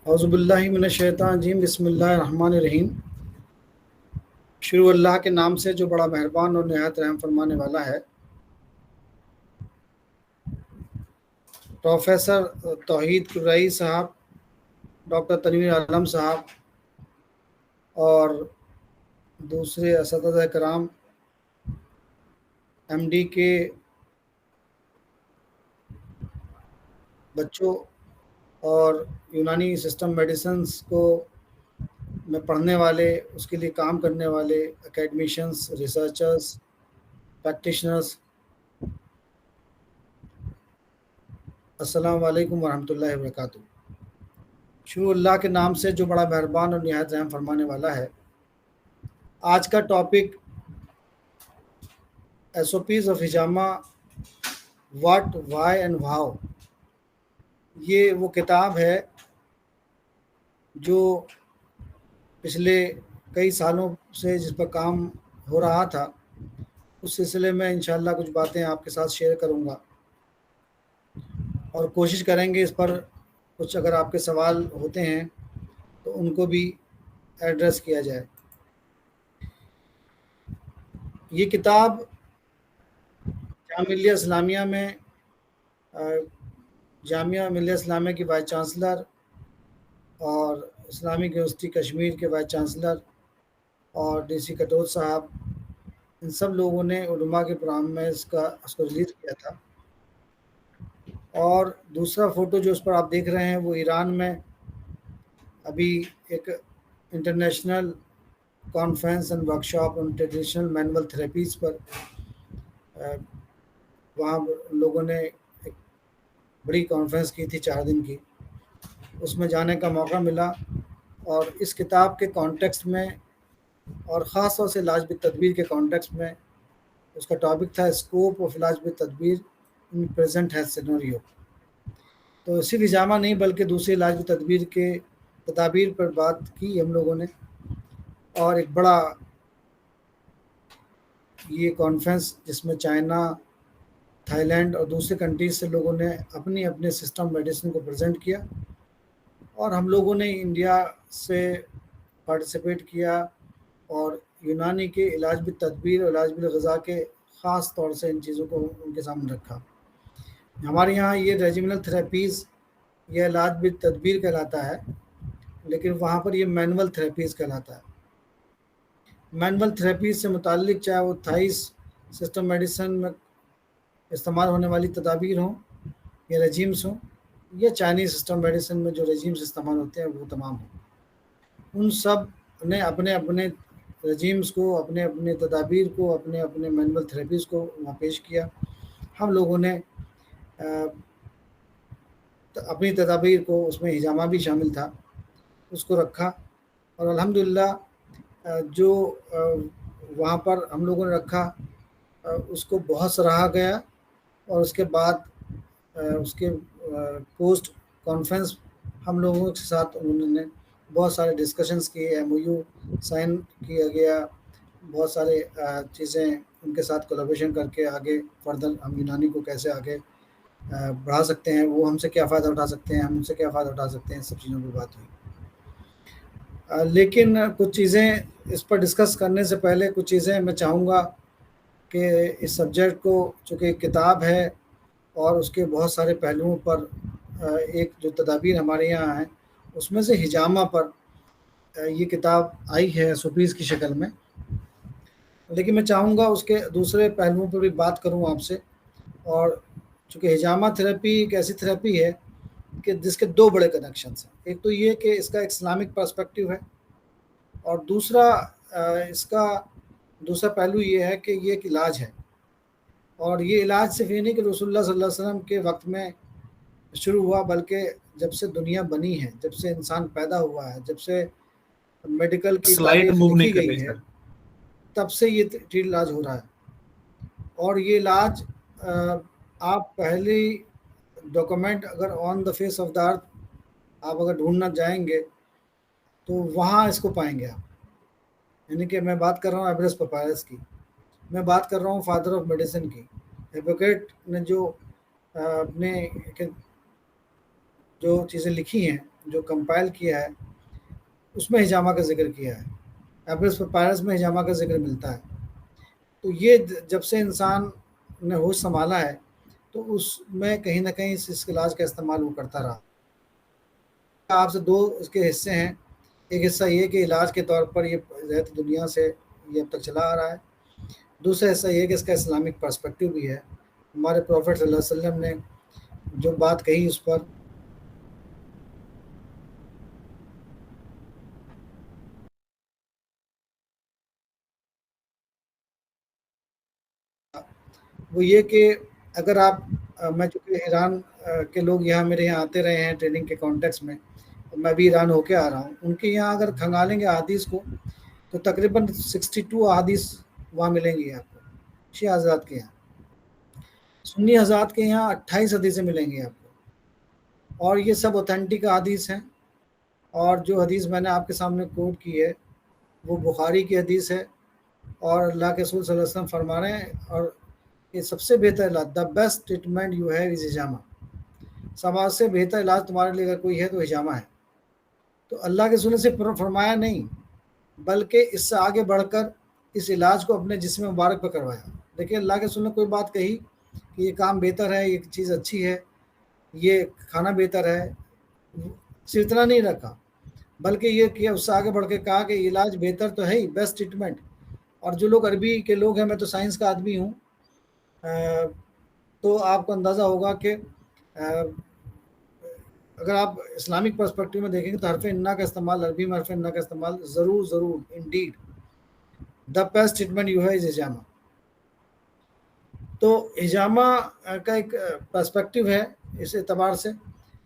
اعوذ باللہ من الشیطان الرجیم، بسم اللہ الرحمن الرحیم۔ شروع اللہ کے نام سے جو بڑا مہربان اور نہایت رحم فرمانے والا ہے۔ پروفیسر توحید قرئی صاحب، ڈاکٹر تنویر عالم صاحب اور دوسرے اساتذہ کرام، ایم ڈی کے بچوں اور یونانی سسٹم میڈیسنس کو میں پڑھنے والے، اس کے لیے کام کرنے والے اکیڈمیشنز، ریسرچرز، پریکٹیشنرز، السلام علیکم ورحمۃ اللہ وبرکاتہ۔ شروع اللہ کے نام سے جو بڑا مہربان اور نہایت رحم فرمانے والا ہے۔ آج کا topic S O Ps of hijama, what, why and how. یہ وہ کتاب ہے جو پچھلے کئی سالوں سے جس پر کام ہو رہا تھا، اس سلسلے میں انشاءاللہ کچھ باتیں آپ کے ساتھ شیئر کروں گا اور کوشش کریں گے اس پر کچھ اگر آپ کے سوال ہوتے ہیں تو ان کو بھی ایڈریس کیا جائے۔ یہ کتاب جامعہ ملیہ اسلامیہ میں جامعہ ملیہ اسلامیہ کی وائس چانسلر اور اسلامک یونیورسٹی کشمیر کے وائس چانسلر اور ڈی سی کٹور صاحب، ان سب لوگوں نے علماء کے پروگرام میں اس کو ریلیز کیا تھا۔ اور دوسرا فوٹو جو اس پر آپ دیکھ رہے ہیں وہ ایران میں ابھی ایک international conference and workshop on traditional manual therapies پر وہاں لوگوں نے ایک بڑی کانفرنس کی تھی 4 دن کی، اس میں جانے کا موقع ملا۔ اور اس کتاب کے کانٹیکسٹ میں اور خاص طور سے علاج بالتدبیر کے کانٹیکسٹ میں اس کا ٹاپک تھا اسکوپ آف علاج بالتدبیر ان پریزنٹ ہیلتھ سینیریو۔ تو صرف ہجامہ نہیں بلکہ دوسری علاج بالتدبیر کے تدابیر پر بات کی ہم لوگوں نے، اور ایک بڑا یہ کانفرنس جس میں چائنا، تھائی لینڈ اور دوسرے کنٹریز سے لوگوں نے اپنی اپنے سسٹم میڈیسن کو پریزنٹ کیا، اور ہم لوگوں نے انڈیا سے پارٹیسپیٹ کیا اور یونانی کے علاج بالتدبیر اور علاج بالغذا کے خاص طور سے ان چیزوں کو ان کے سامنے رکھا۔ ہمارے یہاں یہ ریجیمنل تھراپیز یہ علاج بالتدبیر کہلاتا ہے، لیکن وہاں پر یہ مینول تھراپیز کہلاتا ہے۔ مینول تھراپیز سے متعلق چاہے وہ تھائیس سسٹم میڈیسن میں استعمال ہونے والی تدابیر ہوں یا رجیمز ہوں، یا چائنیز سسٹم میڈیسن میں جو رجیمز استعمال ہوتے ہیں وہ تمام ہوں، ان سب نے اپنے اپنے رجیمز کو، اپنے اپنے تدابیر کو، اپنے اپنے مینول تھراپیز کو وہاں پیش کیا۔ ہم لوگوں نے اپنی تدابیر کو، اس میں ہجامہ بھی شامل تھا، اس کو رکھا، اور الحمدللہ جو وہاں پر ہم لوگوں نے رکھا اس کو بہت سراہا گیا، اور اس کے بعد اس کے پوسٹ کانفرنس ہم لوگوں کے ساتھ انہوں نے بہت سارے ڈسکشنز کیے، ایم او یو سائن کیا گیا، بہت سارے چیزیں ان کے ساتھ کولیبریشن کر کے آگے فردر ہم یونانی کو کیسے آگے بڑھا سکتے ہیں، وہ ہم سے کیا فائدہ اٹھا سکتے ہیں، ہم ان سے کیا فائدہ اٹھا سکتے ہیں، سب چیزوں کی بات ہوئی۔ لیکن کچھ چیزیں اس پر ڈسکس کرنے سے پہلے کچھ چیزیں میں چاہوں گا کہ اس سبجیکٹ کو، چونکہ کتاب ہے اور اس کے بہت سارے پہلوؤں پر ایک جو تدابیر ہمارے یہاں ہیں اس میں سے ہجامہ پر یہ کتاب آئی ہے سوپیز کی شکل میں، لیکن میں چاہوں گا اس کے دوسرے پہلوؤں پر بھی بات کروں آپ سے۔ اور چونکہ ہجامہ تھراپی ایک ایسی تھراپی ہے کہ جس کے 2 بڑے کنیکشنز ہیں۔ ایک تو یہ کہ اس کا ایک اسلامک پرسپیکٹیو ہے، اور دوسرا اس کا دوسرا پہلو یہ ہے کہ یہ ایک علاج ہے، اور یہ علاج صرف یہ نہیں کہ رسول اللہ صلی اللہ علیہ وسلم کے وقت میں شروع ہوا، بلکہ جب سے دنیا بنی ہے، جب سے انسان پیدا ہوا ہے، جب سے میڈیکل کی سلائڈ تاریخ موو نہیں لکھی کر گئی رہی ہے، سر۔ تب سے یہ علاج ہو رہا ہے۔ اور یہ علاج آپ پہلی ڈاکومنٹ اگر آن دا فیس آف دا ارتھ آپ اگر ڈھونڈنا جائیں گے تو وہاں اس کو پائیں گے آپ، یعنی کہ میں بات کر رہا ہوں ایبرس پپائرس کی، میں بات کر رہا ہوں فادر آف میڈیسن کی۔ ہپوکریٹ نے جو اپنے جو چیزیں لکھی ہیں، جو کمپائل کیا ہے اس میں حجامہ کا ذکر کیا ہے، ایپلس پیپائرس میں حجامہ کا ذکر ملتا ہے۔ تو یہ جب سے انسان نے ہوش سنبھالا ہے تو اس میں کہیں نہ کہیں اس علاج کا استعمال وہ کرتا رہا۔ آپ سے دو اس کے حصے ہیں، ایک حصہ یہ کہ علاج کے طور پر یہ رہتی دنیا سے یہ اب تک چلا آ رہا ہے، دوسرا حصہ یہ کہ اس کا اسلامک پرسپیکٹو بھی ہے۔ ہمارے پروفٹ صلی اللہ علیہ وسلم نے جو بات کہی اس پر وہ یہ کہ اگر آپ میں چونکہ ایران کے لوگ یہاں میرے یہاں آتے رہے ہیں ٹریننگ کے کانٹیکس میں، میں بھی ایران ہو کے آ رہا ہوں، ان کے یہاں اگر کھنگالیں گے احادیث کو تو تقریباً 62 احادیث وہاں ملیں گی آپ کو، شیعہ حضرات کے یہاں۔ سنی حضرات کے یہاں 28 حدیثیں ملیں گی آپ کو، اور یہ سب اوتھینٹک حدیث ہیں۔ اور جو حدیث میں نے آپ کے سامنے کوٹ کی ہے وہ بخاری کی حدیث ہے، اور اللہ کے رسول صلی اللہ علیہ وسلم فرما رہے ہیں، اور یہ سب سے بہتر علاج، the best treatment you have is hijama, سب سے بہتر علاج تمہارے لیے اگر کوئی ہے تو حجامہ ہے۔ تو اللہ کے رسول نے صرف فرمایا نہیں بلکہ اس سے آگے بڑھ کر اس علاج کو اپنے جسم مبارک پہ کروایا۔ دیکھیں اللہ کے رسول نے کوئی بات کہی کہ یہ کام بہتر ہے، یہ چیز اچھی ہے، یہ کھانا بہتر ہے، صرف اتنا نہیں رکھا بلکہ یہ کیا اس سے آگے بڑھ کے کہا کہ علاج بہتر تو ہے ہی، بیسٹ ٹریٹمنٹ۔ اور جو لوگ عربی کے لوگ ہیں، میں تو سائنس کا آدمی ہوں، تو آپ کو اندازہ ہوگا کہ اگر آپ اسلامک پرسپیکٹو میں دیکھیں گے تو حرف انا کا استعمال، عربی میں حرف انا کا استعمال ضرور indeed the best treatment you ہے از حجامہ۔ تو حجامہ کا ایک پرسپیکٹو ہے اس اعتبار سے،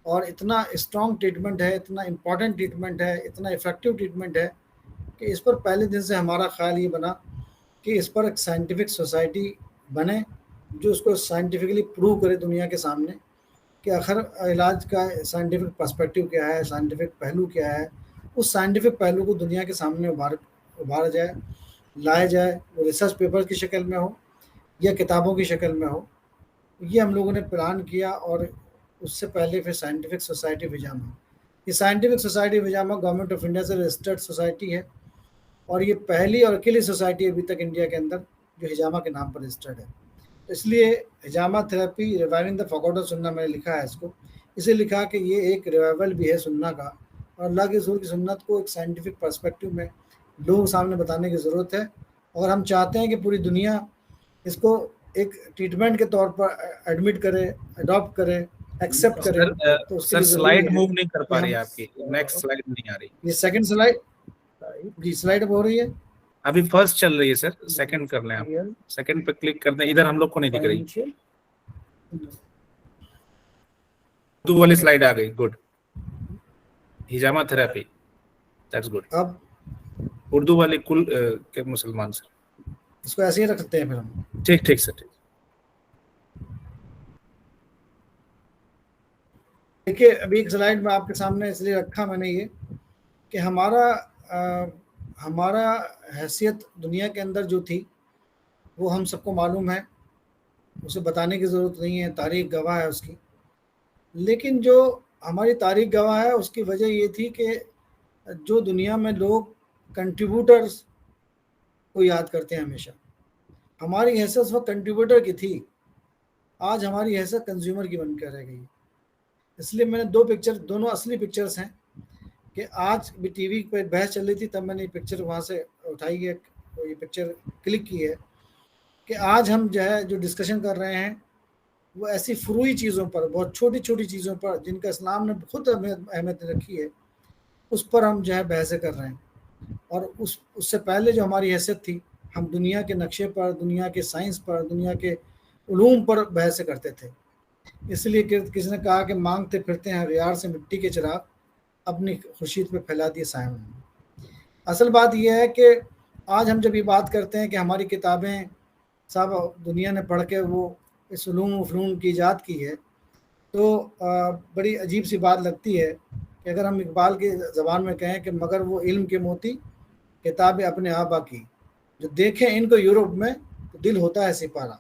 اور اتنا اسٹرانگ ٹریٹمنٹ ہے، اتنا امپورٹنٹ ٹریٹمنٹ ہے، اتنا افیکٹو ٹریٹمنٹ ہے کہ اس پر پہلے دن سے ہمارا خیال یہ بنا کہ اس پر ایک سائنٹیفک سوسائٹی بنے جو اس کو سائنٹیفکلی پروو کرے دنیا کے سامنے کہ آخر علاج کا سائنٹیفک پرسپیکٹو کیا ہے، سائنٹیفک پہلو کیا ہے۔ اس سائنٹیفک پہلو کو دنیا کے سامنے ابھارا جائے، لایا جائے، وہ ریسرچ پیپر کی شکل میں ہو یا کتابوں کی شکل میں ہو۔ یہ ہم لوگوں نے پلان کیا، اور اس سے پہلے پھر سائنٹیفک سوسائٹی آف حجامہ، یہ scientific society of hijama government of India سے رجسٹرڈ سوسائٹی ہے، اور یہ پہلی اور اکیلی سوسائٹی ابھی تک انڈیا کے اندر جو حجامہ کے نام پر رجسٹرڈ ہے۔ اس لیے حجامہ تھراپی ریوائونگ دا فارگوٹن سنہ میں نے لکھا ہے اس کو، اسے لکھا کہ یہ ایک ریوائول بھی ہے سنہ کا، اور اللہ کے رسول کی سنت کو ایک سائنٹیفک پرسپیکٹو میں لوگوں سامنے بتانے کی ضرورت ہے، اور ہم چاہتے ہیں کہ پوری دنیا اس کو ایک ٹریٹمنٹ کے طور پر ایڈمٹ کرے، اڈاپٹ کرے، ایکسیپٹ کرے۔ تو اس کے سر لیے سلائیڈ ضروری موو ہے نہیں کر کہ پا ہم رہی آپ کی، نیکسٹ سلائیڈ نہیں آ رہی۔ یہ سیکنڈ سلائیڈ، جی سلائیڈ اب ہو رہی ہے، ابھی فرسٹ چل رہی ہے سر، سیکنڈ کر لیں آپ، سیکنڈ پہ کلک کر دیں، ادھر ہم لوگ کو نہیں دکھ رہی۔ اردو والی سلائیڈ آ گئی، گڈ، حجامہ تھراپی، دیٹس گڈ۔ اب اردو والی کل کے مسلمان سر، اس کو ایسے ہی رکھ سکتے ہیں پھر ہم۔ ٹھیک سر، ٹھیک۔ دیکھیے ابھی ایک سلائیڈ میں آپ کے سامنے اس لیے رکھا میں نے یہ کہ ہمارا حیثیت دنیا کے اندر جو تھی وہ ہم سب کو معلوم ہے، اسے بتانے کی ضرورت نہیں ہے، تاریخ گواہ ہے اس کی۔ لیکن جو ہماری تاریخ گواہ ہے اس کی وجہ یہ تھی کہ جو دنیا میں لوگ کنٹریبیوٹرز کو یاد کرتے ہیں ہمیشہ، ہماری حیثیت اس وقت کنٹریبیوٹر کی تھی، آج ہماری حیثیت کنزیومر کی بن کر رہ گئی۔ اس لیے میں نے دو پکچر، دونوں اصلی پکچرز ہیں، کہ آج بھی ٹی وی پہ بحث چل رہی تھی تب میں نے یہ پکچر وہاں سے اٹھائی ہے، یہ پکچر کلک کی ہے کہ آج ہم جو ڈسکشن کر رہے ہیں وہ ایسی فروئی چیزوں پر، بہت چھوٹی چھوٹی چیزوں پر جن کا اسلام نے خود اہمیت رکھی ہے، اس پر ہم بحثیں کر رہے ہیں۔ اور اس سے پہلے جو ہماری حیثیت تھی، ہم دنیا کے نقشے پر، دنیا کے سائنس پر، دنیا کے علوم پر بحثیں کرتے تھے۔ اس لیے کہ کسی نے کہا کہ مانگتے پھرتے ہیں یار سے مٹی کے چراغ، اپنی خورشید پہ پھیلا دیے سائے میں۔ اصل بات یہ ہے کہ آج ہم جب یہ بات کرتے ہیں کہ ہماری کتابیں صاحب دنیا نے پڑھ کے وہ اس علوم و فنون کی ایجاد کی ہے، تو بڑی عجیب سی بات لگتی ہے کہ اگر ہم اقبال کی زبان میں کہیں کہ مگر وہ علم کے موتی کتابیں اپنے آبا کی، جو دیکھیں ان کو یورپ میں تو دل ہوتا ہے سپارہ،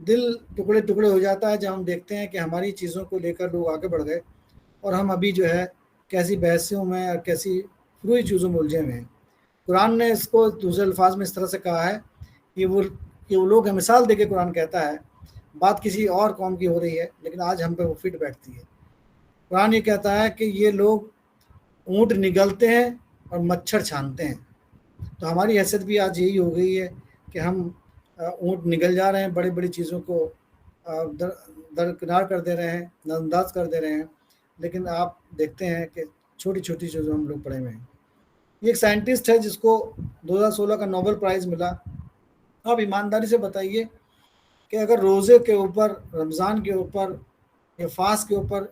دل ٹکڑے ٹکڑے ہو جاتا ہے جب ہم دیکھتے ہیں کہ ہماری چیزوں کو لے کر لوگ آگے بڑھ گئے اور ہم ابھی کیسی بحثوں میں اور کیسی فروئی چیزوں میں الجھے ہوئے ہیں۔ قرآن نے اس کو دوسرے الفاظ میں اس طرح سے کہا ہے کہ وہ لوگ مثال دے کے قرآن کہتا ہے، بات کسی اور قوم کی ہو رہی ہے لیکن آج ہم پہ وہ فٹ بیٹھتی ہے۔ قرآن یہ کہتا ہے کہ یہ لوگ اونٹ نگلتے ہیں اور مچھر چھانتے ہیں۔ تو ہماری حیثیت بھی آج یہی ہو گئی ہے کہ ہم اونٹ نگل جا رہے ہیں، بڑی بڑی چیزوں کو درکنار کر دے رہے ہیں، نظر انداز کر دے رہے ہیں، لیکن آپ دیکھتے ہیں کہ چھوٹی چھوٹی چیزوں ہم لوگ پڑے ہوئے ہیں۔ یہ ایک سائنٹسٹ ہے جس کو 2016 کا نوبل پرائز ملا۔ آپ ایمانداری سے بتائیے کہ اگر روزے کے اوپر، رمضان کے اوپر یا فاسٹ کے اوپر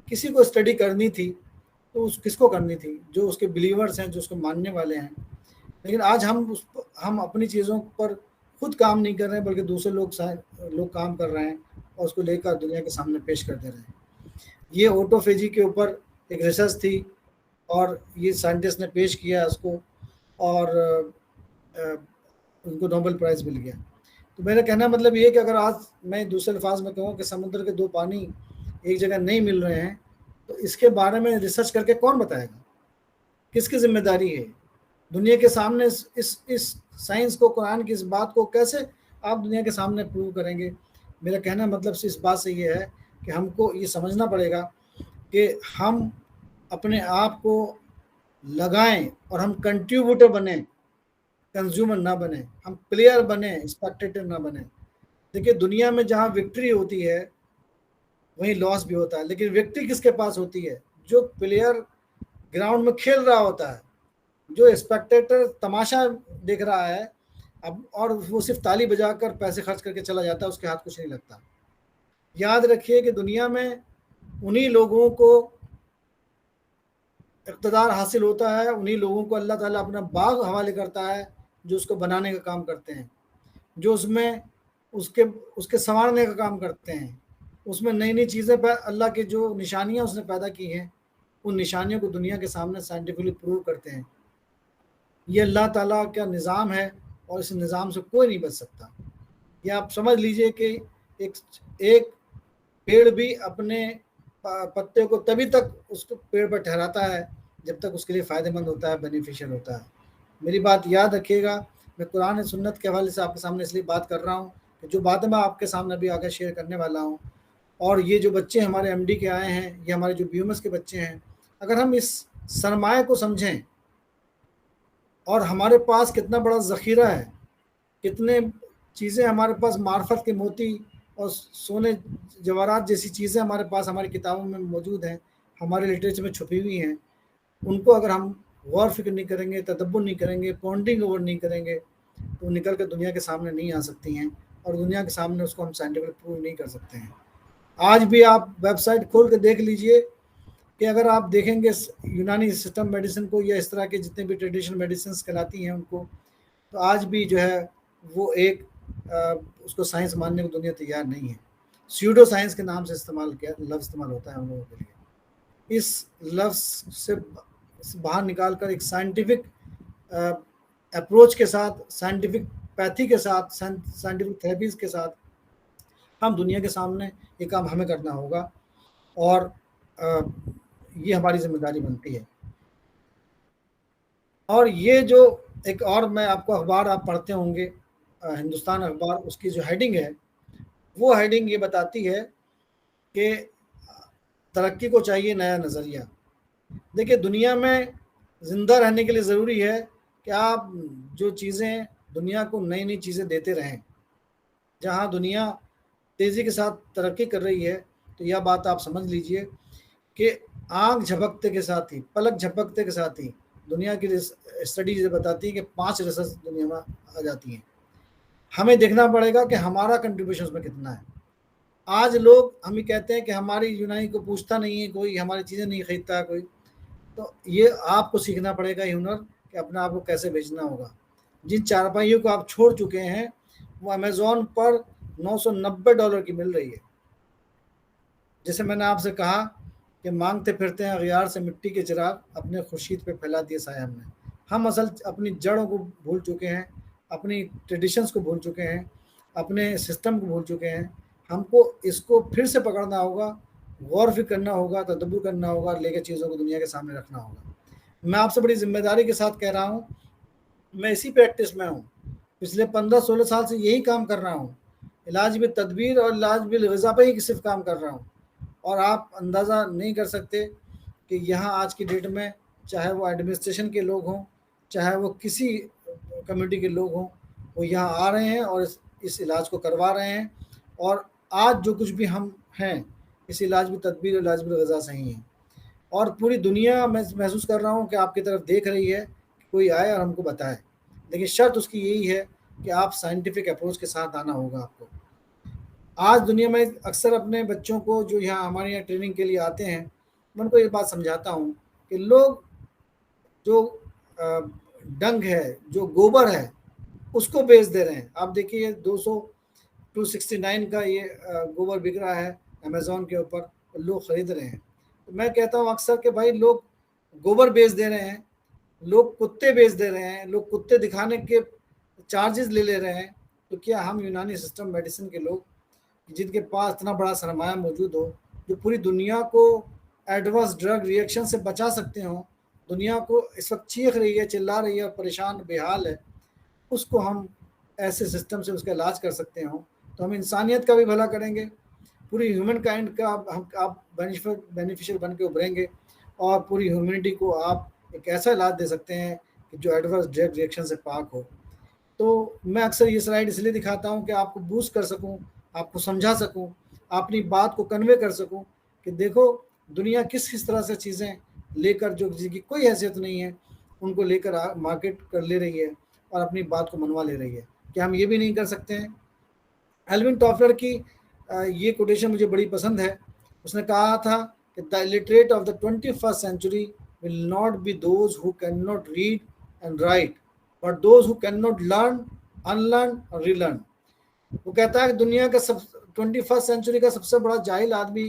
کسی کو اسٹڈی کرنی تھی تو اس کس کو کرنی تھی؟ جو اس کے بلیورز ہیں، جو اس کو ماننے والے ہیں۔ لیکن آج ہم اپنی چیزوں پر خود کام نہیں کر رہے ہیں بلکہ دوسرے لوگ کام کر رہے ہیں اور اس کو لے کر دنیا کے سامنے پیش کر دے رہے ہیں۔ یہ اوٹوفیجی کے اوپر ایک ریسرچ تھی اور یہ سائنٹسٹ نے پیش کیا اس کو اور ان کو نوبل پرائز مل گیا۔ تو میرا کہنا مطلب یہ کہ اگر آج میں دوسرے الفاظ میں کہوں کہ سمندر کے 2 پانی ایک جگہ نہیں مل رہے ہیں تو اس کے بارے میں ریسرچ کر کے کون بتائے گا؟ کس کی ذمہ داری ہے؟ دنیا کے سامنے اس سائنس کو، قرآن کی اس بات کو کیسے آپ دنیا کے سامنے پروو کریں گے؟ میرا کہنا مطلب اس بات سے یہ ہے کہ ہم کو یہ سمجھنا پڑے گا کہ ہم اپنے آپ کو لگائیں اور ہم کنٹریبیوٹر بنیں، کنزیومر نہ بنیں، ہم پلیئر بنیں، اسپیکٹیٹر نہ بنیں۔ دیکھیے دنیا میں جہاں وکٹری ہوتی ہے وہیں لاس بھی ہوتا ہے، لیکن وکٹری کس کے پاس ہوتی ہے؟ جو پلیئر گراؤنڈ میں کھیل رہا ہوتا ہے، جو اسپیکٹیٹر تماشا دیکھ رہا ہے اور وہ صرف تالی بجا کر پیسے خرچ کر کے چلا جاتا ہے، اس کے ہاتھ کچھ نہیں لگتا۔ یاد رکھیے کہ دنیا میں انہی لوگوں کو اقتدار حاصل ہوتا ہے، انہی لوگوں کو اللہ تعالیٰ اپنا باغ حوالے کرتا ہے جو اس کو بنانے کا کام کرتے ہیں، جو اس کے سنوارنے کا کام کرتے ہیں، اس میں نئی نئی چیزیں اللہ کے جو نشانیاں اس نے پیدا کی ہیں ان نشانیوں کو دنیا کے سامنے سائنٹیفکلی پروو کرتے ہیں۔ یہ اللہ تعالیٰ کا نظام ہے اور اس نظام سے کوئی نہیں بچ سکتا۔ یہ آپ سمجھ لیجئے کہ ایک پیڑ بھی اپنے پتے کو تبھی تک اس کو پیڑ پر ٹھہراتا ہے جب تک اس کے لیے فائدہ مند ہوتا ہے، بینیفیشل ہوتا ہے۔ میری بات یاد رکھیے گا، میں قرآن سنت کے حوالے سے آپ کے سامنے اس لیے بات کر رہا ہوں کہ جو باتیں میں آپ کے سامنے بھی آگے شیئر کرنے والا ہوں، اور یہ جو بچے ہمارے ایم ڈی کے آئے ہیں، یہ ہمارے جو بی ایم ایس کے بچے ہیں، اگر ہم اس سرمایہ کو سمجھیں اور ہمارے پاس کتنا بڑا ذخیرہ ہے، کتنے چیزیں ہمارے پاس، معرفت کے موتی اور سونے جواہرات جیسی چیزیں ہمارے پاس ہماری کتابوں میں موجود ہیں، ہمارے لٹریچر میں چھپی ہوئی ہیں، ان کو اگر ہم غور فکر نہیں کریں گے، تدبر نہیں کریں گے، پونڈنگ اوور نہیں کریں گے تو نکل کے دنیا کے سامنے نہیں آ سکتی ہیں، اور دنیا کے سامنے اس کو ہم سائنٹیفک پروو نہیں کر سکتے ہیں۔ آج بھی آپ ویب سائٹ کھول کے دیکھ لیجئے کہ اگر آپ دیکھیں گے یونانی سسٹم میڈیسن کو یا اس طرح کے جتنے بھی ٹریڈیشنل میڈیسنس کہلاتی ہیں ان کو، تو آج بھی جو ہے وہ اس کو سائنس ماننے کو دنیا تیار نہیں ہے۔ سیوڈو سائنس کے نام سے لفظ استعمال ہوتا ہے ہم لوگوں کے لیے۔ اس لفظ سے باہر نکال کر ایک سائنٹیفک اپروچ کے ساتھ، سائنٹیفک پیتھی کے ساتھ، سائنٹیفک تھراپیز کے ساتھ ہم دنیا کے سامنے یہ کام ہمیں کرنا ہوگا، اور یہ ہماری ذمہ داری بنتی ہے۔ اور یہ جو ایک اور میں آپ کو اخبار آپ پڑھتے ہوں گے، ہندوستان اخبار، اس کی جو ہیڈنگ ہے وہ ہیڈنگ یہ بتاتی ہے کہ ترقی کو چاہیے نیا نظریہ۔ دیکھیے دنیا میں زندہ رہنے کے لیے ضروری ہے کہ آپ جو چیزیں دنیا کو نئی نئی چیزیں دیتے رہیں۔ جہاں دنیا تیزی کے ساتھ ترقی کر رہی ہے تو یہ بات آپ سمجھ لیجئے کہ آنکھ جھپکتے کے ساتھ ہی، پلک جھپکتے کے ساتھ ہی دنیا کی اسٹڈیز بتاتی ہے کہ 5 ریسرچ دنیا میں آ جاتی ہیں۔ ہمیں دیکھنا پڑے گا کہ ہمارا کنٹریبیوشن اس میں کتنا ہے۔ آج لوگ ہمیں کہتے ہیں کہ ہماری یونانی کو پوچھتا نہیں ہے کوئی، ہماری چیزیں نہیں خریدتا کوئی، تو یہ آپ کو سیکھنا پڑے گا یہ ہنر کہ اپنے آپ کو کیسے بیچنا ہوگا۔ جن چارپائیوں کو آپ چھوڑ چکے ہیں وہ امیزون پر $990 کی مل رہی ہے۔ جیسے میں نے آپ سے کہا کہ مانگتے پھرتے ہیں اغیار سے مٹی کے چراغ، اپنے خورشید پہ پھیلا دیے سایہ ہم نے۔ ہم اصل اپنی جڑوں کو بھول چکے ہیں، اپنی ٹریڈیشنز کو بھول چکے ہیں، اپنے سسٹم کو بھول چکے ہیں۔ ہم کو اس کو پھر سے پکڑنا ہوگا غور فکر کرنا ہوگا، تدبر کرنا ہوگا، اور لے کے چیزوں کو دنیا کے سامنے رکھنا ہوگا۔ میں آپ سے بڑی ذمہ داری کے ساتھ کہہ رہا ہوں، میں اسی پریکٹس میں ہوں، پچھلے 15-16 سال سے یہی کام کر رہا ہوں، علاج بالتدبیر اور علاج بالغذا پہ ہی صرف کام کر رہا ہوں۔ اور آپ اندازہ نہیں کر سکتے کہ یہاں آج کی ڈیٹ میں چاہے وہ ایڈمنسٹریشن کے لوگ ہوں، چاہے وہ کسی کمیونٹی کے لوگ ہوں، وہ یہاں آ رہے ہیں اور اس علاج کو کروا رہے ہیں، اور آج جو کچھ بھی ہم ہیں اس علاج بھی تدبیر اور علاج بالغذا سے ہی ہیں، اور پوری دنیا میں محسوس کر رہا ہوں کہ آپ کی طرف دیکھ رہی ہے کہ کوئی آئے اور ہم کو بتائے، لیکن شرط اس کی یہی ہے کہ آپ سائنٹیفک اپروچ کے ساتھ آنا ہوگا آپ کو۔ آج دنیا میں اکثر اپنے بچوں کو جو یہاں ہمارے یہاں ٹریننگ کے لیے آتے ہیں، میں ان کو یہ بات سمجھاتا ہوں کہ لوگ جو ڈنگ ہے، جو گوبر ہے، اس کو بیچ دے رہے ہیں۔ آپ دیکھیے 269 کا یہ گوبر بک رہا ہے امیزون کے اوپر، لوگ خرید رہے ہیں۔ تو میں کہتا ہوں اکثر کہ بھائی لوگ گوبر بیچ دے رہے ہیں، لوگ کتے بیچ دے رہے ہیں، لوگ کتے دکھانے کے چارجز لے رہے ہیں، تو کیا ہم یونانی سسٹم میڈیسن کے لوگ جن کے پاس اتنا بڑا سرمایہ موجود ہو، جو پوری دنیا کو ایڈورس ڈرگ ریئیکشن سے بچا سکتے ہوں، دنیا کو اس وقت چیخ رہی ہے، چلا رہی ہے اور پریشان بے حال ہے، اس کو ہم ایسے سسٹم سے اس کا علاج کر سکتے ہوں، تو ہم انسانیت کا بھی بھلا کریں گے، پوری ہیومن کائنڈ کا آپ بینیفیشل بن کے ابھریں گے، اور پوری ہیومنٹی کو آپ ایک ایسا علاج دے سکتے ہیں کہ جو ایڈورس ڈرگ ریئیکشن سے پاک ہو۔ تو میں اکثر یہ سلائڈ اس لیے دکھاتا ہوں کہ آپ کو بوسٹ کر سکوں، آپ کو سمجھا سکوں، اپنی بات کو کنوے کر سکوں کہ دیکھو دنیا کس طرح سے چیزیں لے کر، جو جن کی کوئی حیثیت نہیں ہے ان کو لے کر مارکیٹ کر لے رہی ہے اور اپنی بات کو منوا لے رہی ہے۔ کیا ہم یہ بھی نہیں کر سکتے ہیں؟ ایلون ٹافلر کی یہ کوٹیشن مجھے بڑی پسند ہے۔ اس نے کہا تھا کہ the illiterate of the 21st century will not be those who cannot read and write, but those who cannot learn, unlearn اور relearn۔ وہ کہتا ہے کہ دنیا کا 21st سینچری کا سب سے بڑا جاہل آدمی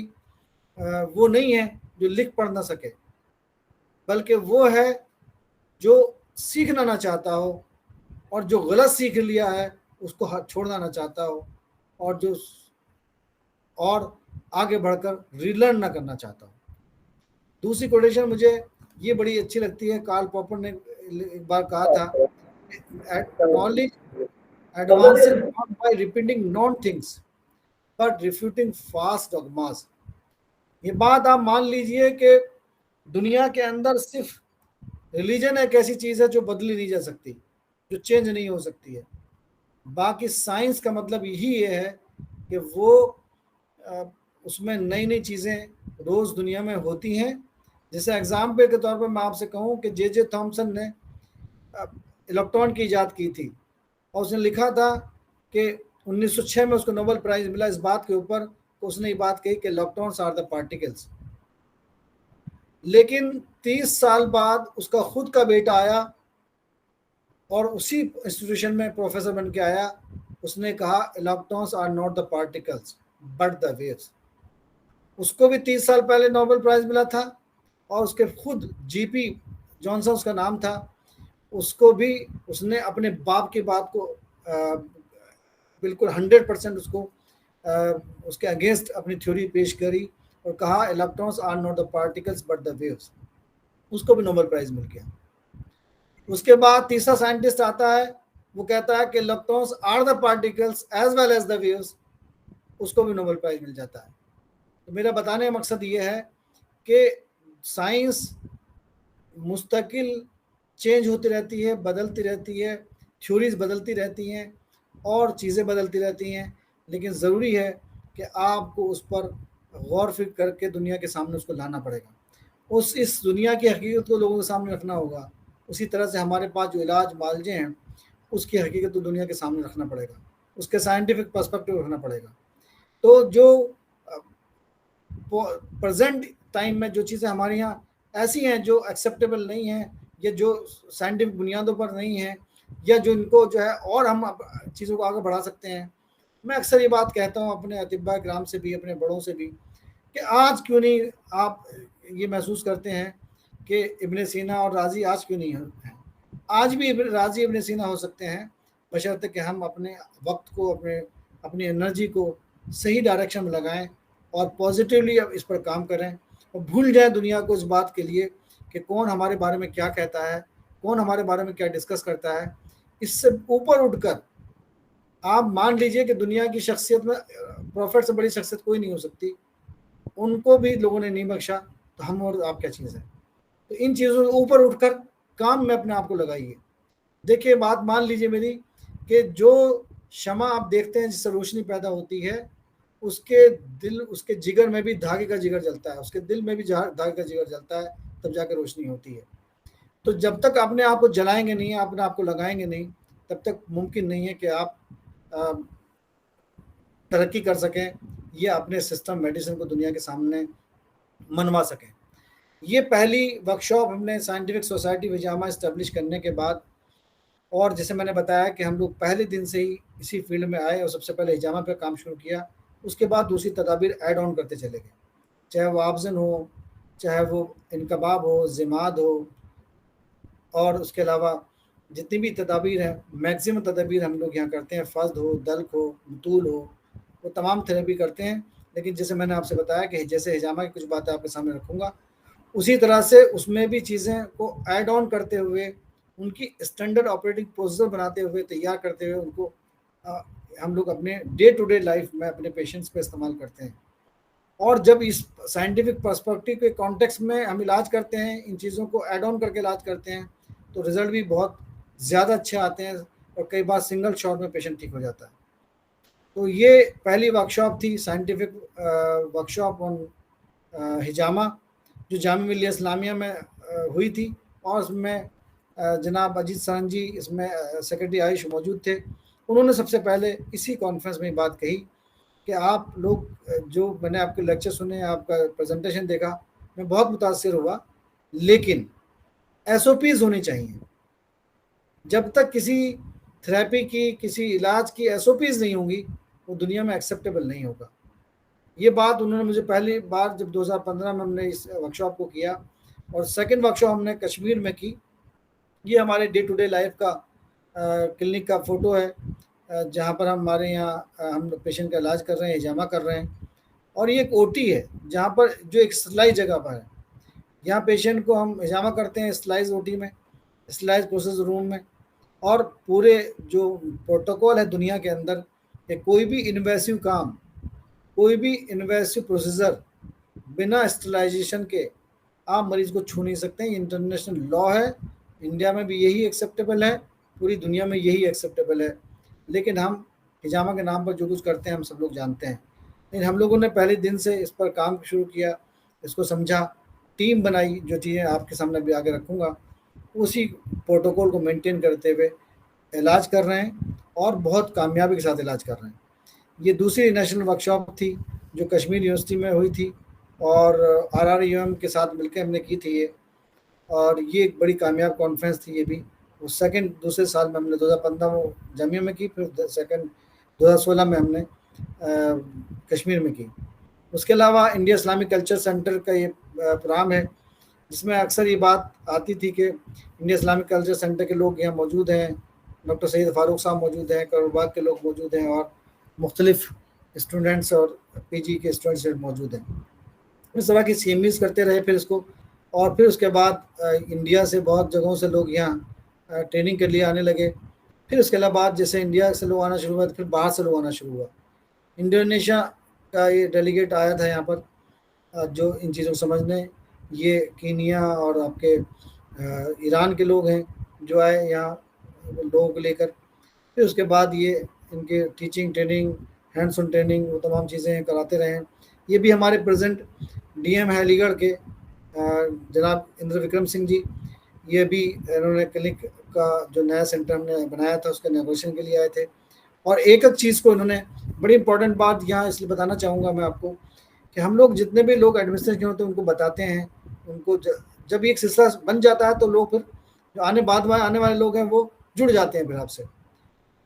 وہ نہیں ہے جو لکھ پڑھ نہ سکے، بلکہ وہ ہے جو سیکھنا نہ چاہتا ہو، اور جو غلط سیکھ لیا ہے اس کو چھوڑنا نہ چاہتا ہو، اور آگے بڑھ کر ریلرن نہ کرنا چاہتا ہوں۔ دوسری کوٹیشن مجھے یہ بڑی اچھی لگتی ہے، کارل پاپر نے ایک بار کہا تھا، knowledge advances not by repeating known things but refuting false dogmas۔ یہ بات آپ مان لیجئے کہ دنیا کے اندر صرف ریلیجن ایک ایسی چیز ہے جو بدلی نہیں جا سکتی، جو چینج نہیں ہو سکتی ہے۔ باقی سائنس کا مطلب یہی ہے کہ وہ اس میں نئی نئی چیزیں روز دنیا میں ہوتی ہیں۔ جیسے اگزامپل کے طور پر میں آپ سے کہوں کہ جے تھامسن نے الیکٹران کی ایجاد کی تھی، اور اس نے لکھا تھا کہ 1906 میں اس کو نوبل پرائز ملا اس بات کے اوپر، اس نے یہ بات کہی کہ الیکٹرانز آر دا پارٹیکلز۔ لیکن 30 سال بعد اس کا خود کا بیٹا آیا اور اسی انسٹیٹیوشن میں پروفیسر بن کے آیا، اس نے کہا electrons are not the particles but the waves. اس کو بھی 30 سال پہلے نوبل پرائز ملا تھا، اور اس کے خود جی پی جانسن اس کا نام تھا، اس کو بھی اس نے اپنے باپ کی بات کو بالکل 100% اس کو اس کے اگینسٹ اپنی تھیوری پیش کری اور کہا electrons are not the particles but the waves. اس کو بھی نوبل پرائز مل گیا۔ اس کے بعد تیسرا سائنٹسٹ آتا ہے، وہ کہتا ہے کہ electrons are the particles as well as the waves, اس کو بھی نوبل پرائز مل جاتا ہے۔ تو میرا بتانے کا مقصد یہ ہے کہ سائنس مستقل چینج ہوتی رہتی ہے، بدلتی رہتی ہے، تھیوریز بدلتی رہتی ہیں اور چیزیں بدلتی رہتی ہیں، لیکن ضروری ہے کہ آپ کو اس پر غور فکر کر کے دنیا کے سامنے اس کو لانا پڑے گا، اس دنیا کی حقیقت کو لوگوں کے سامنے رکھنا ہوگا۔ اسی طرح سے ہمارے پاس جو علاج معالجے ہیں اس کی حقیقت کو دنیا کے سامنے رکھنا پڑے گا، اس کے سائنٹیفک پرسپیکٹو رکھنا پڑے گا۔ تو جو پریزنٹ ٹائم میں جو چیزیں ہمارے یہاں ایسی ہیں جو ایکسیپٹیبل نہیں ہیں، یا جو سائنٹیفک بنیادوں پر نہیں ہیں، یا جو ان کو جو ہے اور ہم چیزوں کو آگے بڑھا سکتے ہیں، میں اکثر یہ بات کہتا ہوں اپنے اطباء کرام سے بھی، اپنے بڑوں سے بھی، کہ آج کیوں نہیں آپ یہ محسوس کرتے ہیں کہ ابن سینا اور رازی آج کیوں نہیں ہیں؟ آج بھی رازی ابن سینا ہو سکتے ہیں، بشرطے کہ ہم اپنے وقت کو، اپنی انرجی کو صحیح ڈائریکشن میں لگائیں اور پازیٹیولی اب اس پر کام کریں اور بھول جائیں دنیا کو اس بات کے لیے کہ کون ہمارے بارے میں کیا کہتا ہے, کون ہمارے بارے میں کیا ڈسکس کرتا ہے. اس سے اوپر اٹھ کر آپ مان لیجئے کہ دنیا کی شخصیت میں پروفٹ سے بڑی شخصیت کوئی نہیں ہو سکتی, ان کو بھی لوگوں نے نہیں بخشا, تو ہم اور آپ کیا چیز ہے. تو ان چیزوں سے اوپر اٹھ کر کام میں اپنے آپ کو لگائیے. دیکھیے بات مان لیجئے میری کہ جو شمع آپ دیکھتے ہیں جس سے روشنی پیدا ہوتی ہے, اس کے جگر میں بھی دھاگے کا جگر جلتا ہے, اس کے دل میں بھی دھاگے کا جگر جلتا ہے, تب جا کے روشنی ہوتی ہے. تو جب تک اپنے آپ کو جلائیں گے نہیں, اپنے آپ کو لگائیں گے نہیں, تب تک ممکن نہیں ہے کہ آپ ترقی کر سکیں یا اپنے سسٹم میڈیسن کو دنیا کے سامنے منوا سکیں. یہ پہلی ورکشاپ ہم نے سائنٹیفک سوسائٹی ہجامہ اسٹیبلش کرنے کے بعد, اور جیسے میں نے بتایا کہ ہم لوگ پہلے دن سے ہی اسی فیلڈ میں آئے اور سب سے پہلے ہجامہ پہ کام شروع کیا. اس کے بعد دوسری تدابیر ایڈ آن کرتے چلے گئے, چاہے وہ آبزن ہو, چاہے وہ انقباب ہو, زماد ہو, اور اس کے علاوہ جتنی بھی تدابیر ہیں میکسیمم تدابیر ہم لوگ یہاں کرتے ہیں. فضد ہو, دلک ہو, مطول ہو, وہ تمام تھراپی کرتے ہیں. لیکن جیسے میں نے آپ سے بتایا کہ جیسے ہجامہ کی کچھ باتیں آپ کے سامنے رکھوں گا, اسی طرح سے اس میں بھی چیزیں کو ایڈ آن کرتے ہوئے, ان کی اسٹینڈرڈ آپریٹنگ پروسیجر بناتے ہوئے, تیار کرتے ہوئے, ان کو ہم لوگ اپنے ڈے ٹو ڈے لائف میں اپنے پیشنٹس پہ استعمال کرتے ہیں. اور جب اس سائنٹیفک پرسپیکٹو کے کانٹیکس میں ہم علاج کرتے ہیں, ان چیزوں کو ایڈ آن کر کے علاج کرتے ہیں, تو رزلٹ بھی بہت زیادہ اچھے آتے ہیں, اور کئی بار سنگل شاٹ میں پیشنٹ ٹھیک ہو جاتا ہے. تو یہ پہلی ورکشاپ تھی سائنٹیفک ورکشاپ آن ہجامہ, جو جامعہ ملیہ اسلامیہ میں ہوئی تھی. اور اس میں جناب اجیت سرن جی اس میں سیکرٹری آیوش موجود تھے. انہوں نے سب سے پہلے اسی کانفرنس میں بات کہی کہ آپ لوگ, جو میں نے آپ کے لیکچر سنے, آپ کا پریزنٹیشن دیکھا, میں بہت متاثر ہوا, لیکن ایس او پیز ہونی چاہیے. جب تک کسی تھراپی کی, کسی علاج کی ایس او پیز نہیں ہوں گی, وہ دنیا میں ایکسیپٹیبل نہیں ہوگا. یہ بات انہوں نے مجھے پہلی بار جب 2015 میں ہم نے اس ورکشاپ کو کیا, اور سیکنڈ ورکشاپ ہم نے کشمیر میں کی. یہ ہمارے ڈے ٹو ڈے لائف کا کلینک کا فوٹو ہے, جہاں پر ہمارے یہاں ہم پیشنٹ کا علاج کر رہے ہیں, ہجامہ کر رہے ہیں. اور یہ ایک او ٹی ہے جہاں پر جو ایک سلائی جگہ پر ہے. یہاں پیشنٹ کو ہم ہجامہ کرتے ہیں سلائز او ٹی میں, سلائز پروسیس روم میں. اور پورے جو پروٹوکول ہے دنیا کے اندر کہ کوئی بھی انویسو کام, کوئی بھی انویسو پروسیجر بنا اسٹرلائزیشن کے آپ مریض کو چھو نہیں سکتے ہیں. یہ انٹرنیشنل لا ہے, انڈیا میں بھی یہی ایکسیپٹیبل ہے, پوری دنیا میں یہی ایکسیپٹیبل ہے. لیکن ہم ہجامہ کے نام پر جو کچھ کرتے ہیں ہم سب لوگ جانتے ہیں. لیکن ہم لوگوں نے پہلے دن سے اس پر کام شروع کیا, اس کو سمجھا, ٹیم بنائی. جو چیزیں آپ کے سامنے بھی آگے رکھوں گا, اسی پروٹوکول کو مینٹین کرتے ہوئے علاج کر رہے ہیں, اور بہت کامیابی کے ساتھ علاج کر رہے ہیں. یہ دوسری نیشنل ورکشاپ تھی جو کشمیر یونیورسٹی میں ہوئی تھی, اور RRUM کے ساتھ مل کے ہم نے کی تھی یہ. اور یہ ایک بڑی کامیاب کانفرنس تھی. یہ بھی وہ سیکنڈ دوسرے سال میں ہم نے 2015 میں جامعہ میں کی, پھر سیکنڈ 2016 میں ہم نے کشمیر میں کی. اس کے علاوہ انڈیا اسلامک کلچر سینٹر کا یہ پروگرام ہے, جس میں اکثر یہ بات آتی تھی کہ انڈیا اسلامک کلچر سینٹر کے لوگ یہاں موجود ہیں, ڈاکٹر سید فاروق صاحب موجود ہیں, کروڑ باغ کے لوگ موجود ہیں, اور مختلف اسٹوڈنٹس اور PG کے اسٹوڈنٹس موجود ہیں. اس طرح کی CMEs کرتے رہے پھر اس کو. اور پھر اس کے بعد انڈیا سے بہت جگہوں سے لوگ یہاں ٹریننگ کے لیے آنے لگے. پھر اس کے علاوہ جیسے انڈیا سے لوگ آنا شروع ہوا, پھر باہر سے لوگ آنا شروع ہوا. انڈونیشیا کا یہ ڈیلیگیٹ آیا تھا یہاں پر, جو ان چیزوں کو سمجھنے. یہ کینیا اور آپ کے ایران کے لوگ ہیں جو آئے یہاں لوگوں کو لے کر. پھر اس کے بعد یہ ان کے teaching, training, hands on training, وہ تمام چیزیں کراتے رہے ہیں. یہ بھی ہمارے پریزنٹ DM ہے علی گڑھ کے جناب اندر وکرم سنگھ جی. یہ بھی انہوں نے کلینک کا جو نیا سینٹر ہم نے بنایا تھا اس کے انوگریشن کے لیے آئے تھے. اور ایک چیز کو انہوں نے, بڑی امپورٹنٹ بات یہاں اس لیے بتانا چاہوں گا میں آپ کو, کہ ہم لوگ جتنے بھی لوگ ایڈمنسٹریشن ہوتے ہیں ان کو بتاتے ہیں. ان کو جب ایک سلسلہ بن جاتا ہے تو لوگ پھر جو آنے والے لوگ ہیں وہ جڑ جاتے ہیں پھر آپ سے.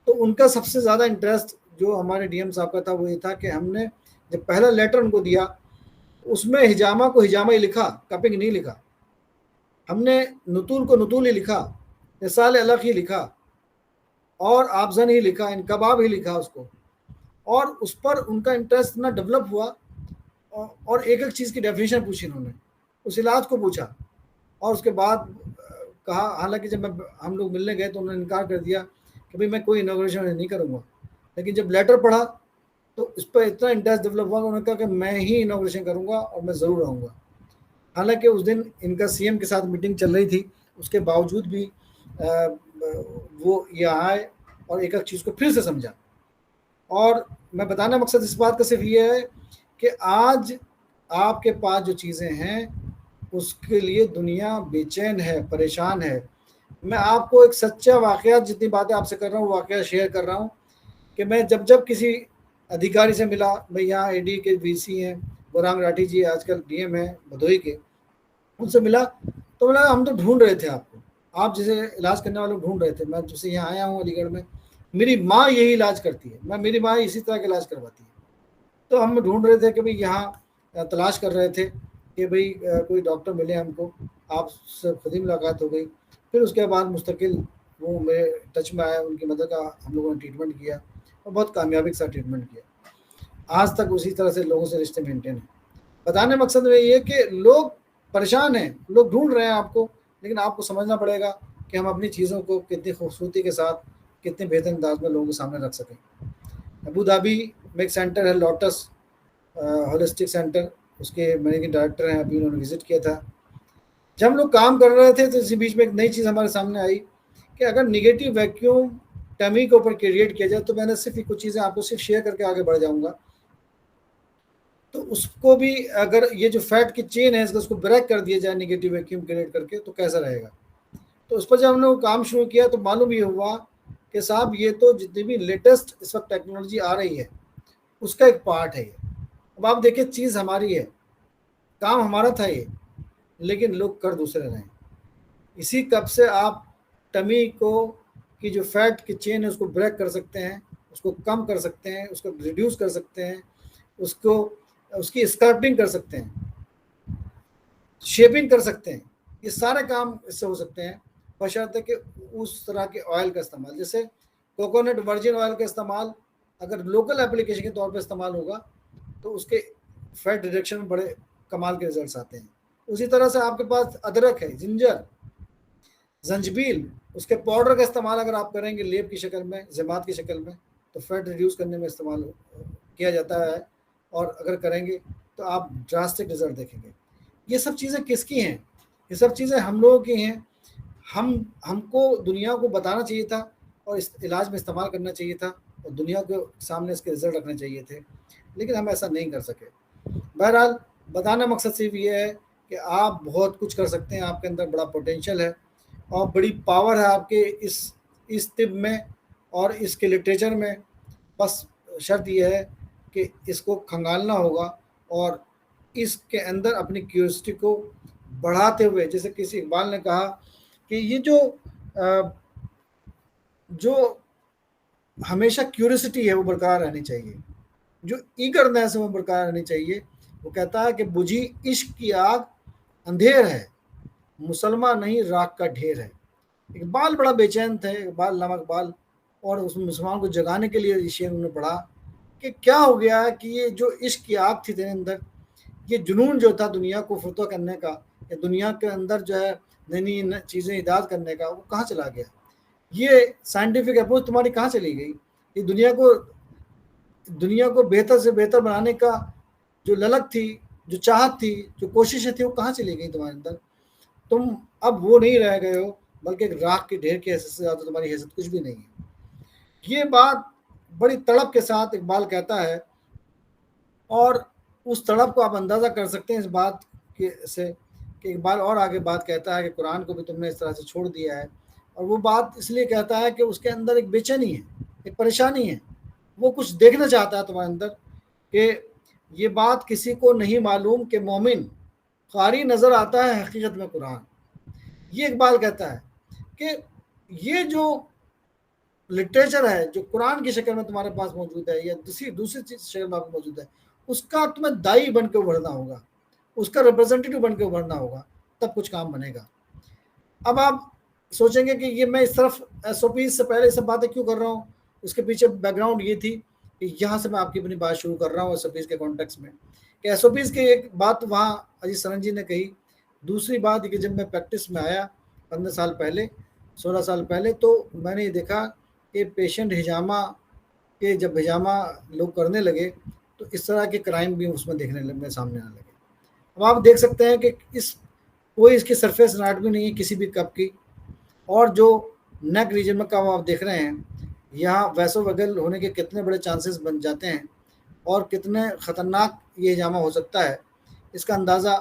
تو ان کا سب سے زیادہ انٹرسٹ جو ہمارے DM صاحب کا تھا وہ یہ تھا کہ ہم نے جب پہلا لیٹر ان کو دیا, اس میں ہجامہ کو ہجامہ ہی لکھا, کپنگ نہیں لکھا. ہم نے نطول کو نطول ہی لکھا, اصال الگ ہی لکھا, اور آبزن ہی لکھا, انقباب ہی لکھا اس کو. اور اس پر ان کا انٹرسٹ اتنا ڈیولپ ہوا اور ایک ایک چیز کی ڈیفینیشن پوچھی انہوں نے، اس علاج کو پوچھا، اور اس کے بعد کہا، حالانکہ جب ہم لوگ ملنے گئے تو انہوں نے انکار کر دیا کہ بھائی میں کوئی انوگریشن نہیں کروں گا، لیکن جب لیٹر پڑھا تو اس پر اتنا انٹرسٹ ڈیولپ ہوا کہ انہوں نے کہا کہ میں ہی انوگریشن کروں گا اور میں ضرور آؤں گا۔ حالانکہ اس دن ان کا سی ایم کے ساتھ میٹنگ چل رہی تھی، اس کے باوجود بھی وہ یہاں آئے اور ایک ایک چیز کو پھر سے سمجھا۔ اور میں بتانا مقصد اس بات کا صرف یہ ہے کہ آج آپ کے پاس جو چیزیں ہیں اس کے لیے دنیا بے چین ہے، پریشان ہے۔ میں آپ کو ایک سچا واقعہ، جتنی باتیں آپ سے کر رہا ہوں واقعہ شیئر کر رہا ہوں کہ میں جب کسی ادھیکاری سے ملا، میں یہاں اے ڈی کے وی سی ہیں گورانگ راٹھی جی، آج کل ڈی ایم ہیں بھدوئی کے، ان سے ملا تو بولا ہم تو ڈھونڈ رہے تھے آپ کو، آپ جسے علاج کرنے والے ڈھونڈ رہے تھے، میں جسے یہاں آیا ہوں علی گڑھ میں، میری ماں یہی علاج کرتی ہے، میری ماں اسی طرح کا علاج کرواتی ہے، تو ہم ڈھونڈ رہے تھے کہ بھئی یہاں تلاش کر رہے تھے کہ بھئی کوئی ڈاکٹر ملے ہم کو، آپ سے خود ہی ملاقات ہو گئی، پھر اس کے بعد مستقل وہ میرے ٹچ میں آیا، ان کی مدد کا ہم لوگوں نے ٹریٹمنٹ کیا اور بہت کامیابی کے ساتھ ٹریٹمنٹ کیا، آج تک اسی طرح سے لوگوں سے رشتے مینٹین ہیں۔ بتانے مقصد میں یہ کہ لوگ پریشان ہیں، لوگ ڈھونڈ رہے ہیں آپ کو، لیکن آپ کو سمجھنا پڑے گا کہ ہم اپنی چیزوں کو کتنی خوبصورتی کے ساتھ کتنے بہتر انداز میں لوگوں کے سامنے رکھ سکیں۔ ابو ظہبی میں ایک سینٹر ہے لوٹس ہولسٹک سینٹر، اس کے مینیجنگ ڈائریکٹر ہیں، ابھی انہوں نے وزٹ کیا تھا۔ جب ہم لوگ کام کر رہے تھے تو اسی بیچ میں ایک نئی چیز ہمارے سامنے آئی کہ اگر نگیٹو ویکیوم ٹمی کے اوپر کریٹ کیا جائے، تو میں نے صرف کچھ چیزیں آپ کو صرف شیئر کر کے آگے بڑھ جاؤں گا، تو اس کو بھی اگر یہ جو فیٹ کی چین ہے اس کو بریک کر دیا جائے نگیٹو ویکیوم کریٹ کر کے، تو کیسا رہے گا۔ تو اس پر جب ہم نے کام شروع کیا تو معلوم یہ ہوا کہ صاحب یہ تو جتنی بھی لیٹسٹ اس وقت ٹیکنالوجی آ رہی ہے اس کا ایک پارٹ ہے یہ۔ اب آپ دیکھیں چیز ہماری ہے، کام ہمارا تھا یہ، لیکن لوگ کر دوسرے رہے ہیں۔ اسی کپ سے آپ ٹمی کو کی جو فیٹ کی چین ہے اس کو بریک کر سکتے ہیں، اس کو کم کر سکتے ہیں، اس کو ریڈیوس کر سکتے ہیں، اس کی اسکرپٹنگ کر سکتے ہیں، شیپنگ کر سکتے ہیں، یہ سارے کام اس سے ہو سکتے ہیں، بشرطے کہ اس طرح کے آئل کا استعمال، جیسے کوکونٹ ورجن آئل کا استعمال اگر لوکل اپلیکیشن کے طور پہ استعمال ہوگا تو اس کے فیٹ ریڈکشن میں بڑے کمال کے ریزلٹس آتے ہیں۔ اسی طرح سے آپ کے پاس ادرک ہے، جنجر، زنجبیل، اس کے پاؤڈر کا استعمال اگر آپ کریں گے لیپ کی شکل میں، ضماد کی شکل میں، تو فیٹ ریڈیوس کرنے میں استعمال کیا جاتا ہے، اور اگر کریں گے تو آپ ڈراسٹک رزلٹ دیکھیں گے۔ یہ سب چیزیں کس کی ہیں؟ یہ سب چیزیں ہم لوگوں کی ہیں۔ ہم کو دنیا کو بتانا چاہیے تھا اور اس علاج میں استعمال کرنا چاہیے تھا اور دنیا کے سامنے اس کے رزلٹ رکھنے چاہیے تھے، لیکن ہم ایسا نہیں کر سکے۔ بہرحال بتانا مقصد صرف یہ ہے کہ آپ بہت کچھ کر سکتے ہیں، آپ کے اندر بڑا پوٹینشیل ہے اور بڑی پاور ہے آپ کے اس طب میں اور اس کے لٹریچر میں، بس شرط یہ ہے کہ اس کو کھنگالنا ہوگا اور اس کے اندر اپنی کیوریوسٹی کو بڑھاتے ہوئے، جیسے کسی اقبال نے کہا کہ یہ جو ہمیشہ کیوریوسٹی ہے وہ برقرار رہنی چاہیے، جو ایگرنیس ہے وہ برقرار رہنی چاہیے۔ وہ کہتا ہے کہ بجھی عشق کی آگ اندھیر ہے، مسلمان نہیں راکھ کا ڈھیر ہے۔ اقبال بڑا بے چین تھے، علامہ اقبال، اور اس مسلمان کو جگانے کے لیے یہ شعر انہوں نے پڑھا کہ کیا ہو گیا کہ یہ جو عشق کی آگ تھی تیرے اندر، یہ جنون جو تھا دنیا کو فتوح کرنے کا یا دنیا کے اندر جو ہے نئی نئی چیزیں ایجاد کرنے کا، وہ کہاں چلا گیا؟ یہ سائنٹیفک اپروچ تمہاری کہاں چلی گئی؟ یہ دنیا کو بہتر سے بہتر بنانے کا جو للک تھی، جو چاہت تھی، جو کوششیں تھی، وہ کہاں چلی گئی تمہارے اندر؟ تم اب وہ نہیں رہ گئے ہو، بلکہ ایک راکھ کے ڈھیر کی حیثیت سے زیادہ تمہاری حیثیت کچھ بھی نہیں ہے۔ یہ بات بڑی تڑپ کے ساتھ اقبال کہتا ہے، اور اس تڑپ کو آپ اندازہ کر سکتے ہیں اس بات سے کہ اقبال اور آگے بات کہتا ہے کہ قرآن کو بھی تم نے اس طرح سے چھوڑ دیا ہے، اور وہ بات اس لیے کہتا ہے کہ اس کے اندر ایک بے چینی ہے، ایک پریشانی ہے، وہ کچھ دیکھنا چاہتا ہے تمہارے اندر کہ یہ بات کسی کو نہیں معلوم کہ مومن قاری نظر آتا ہے حقیقت میں قرآن۔ یہ اقبال کہتا ہے کہ یہ جو لٹریچر ہے جو قرآن کی شکل میں تمہارے پاس موجود ہے یا دوسری شکل میں آپ کو موجود ہے، اس کا تمہیں دائی بن کے ابھرنا ہوگا، اس کا ریپرزنٹیٹو بن کے ابھرنا ہوگا، تب کچھ کام بنے گا۔ اب آپ سوچیں گے کہ یہ میں اس طرف ایس او پی سے پہلے یہ سب باتیں کیوں کر رہا ہوں؟ اس کے پیچھے بیک گراؤنڈ یہ تھی کہ یہاں سے میں آپ کی اپنی بات شروع کر رہا ہوں ایس او پیز کے کانٹیکس میں، کہ ایس او پیز کی ایک بات وہاں اجیت سرن جی نے کہی. دوسری بات کہ جب میں پریکٹس میں آیا 15 سال پہلے 16 سال پہلے تو میں نے یہ دیکھا کہ پیشنٹ ہجامہ کے جب ہجامہ لوگ کرنے لگے تو اس طرح کے کرائم بھی اس میں دیکھنے میں سامنے آنے لگے. اب آپ دیکھ سکتے ہیں کہ کوئی اس کی سرفیس اناٹمی نہیں ہے کسی بھی کپ کی, اور جو نیک ریجن میں کب آپ دیکھ رہے ہیں یہاں ویسو ویگل ہونے کے کتنے بڑے چانسز بن جاتے ہیں اور کتنے خطرناک یہ ہجامہ ہو سکتا ہے, اس کا اندازہ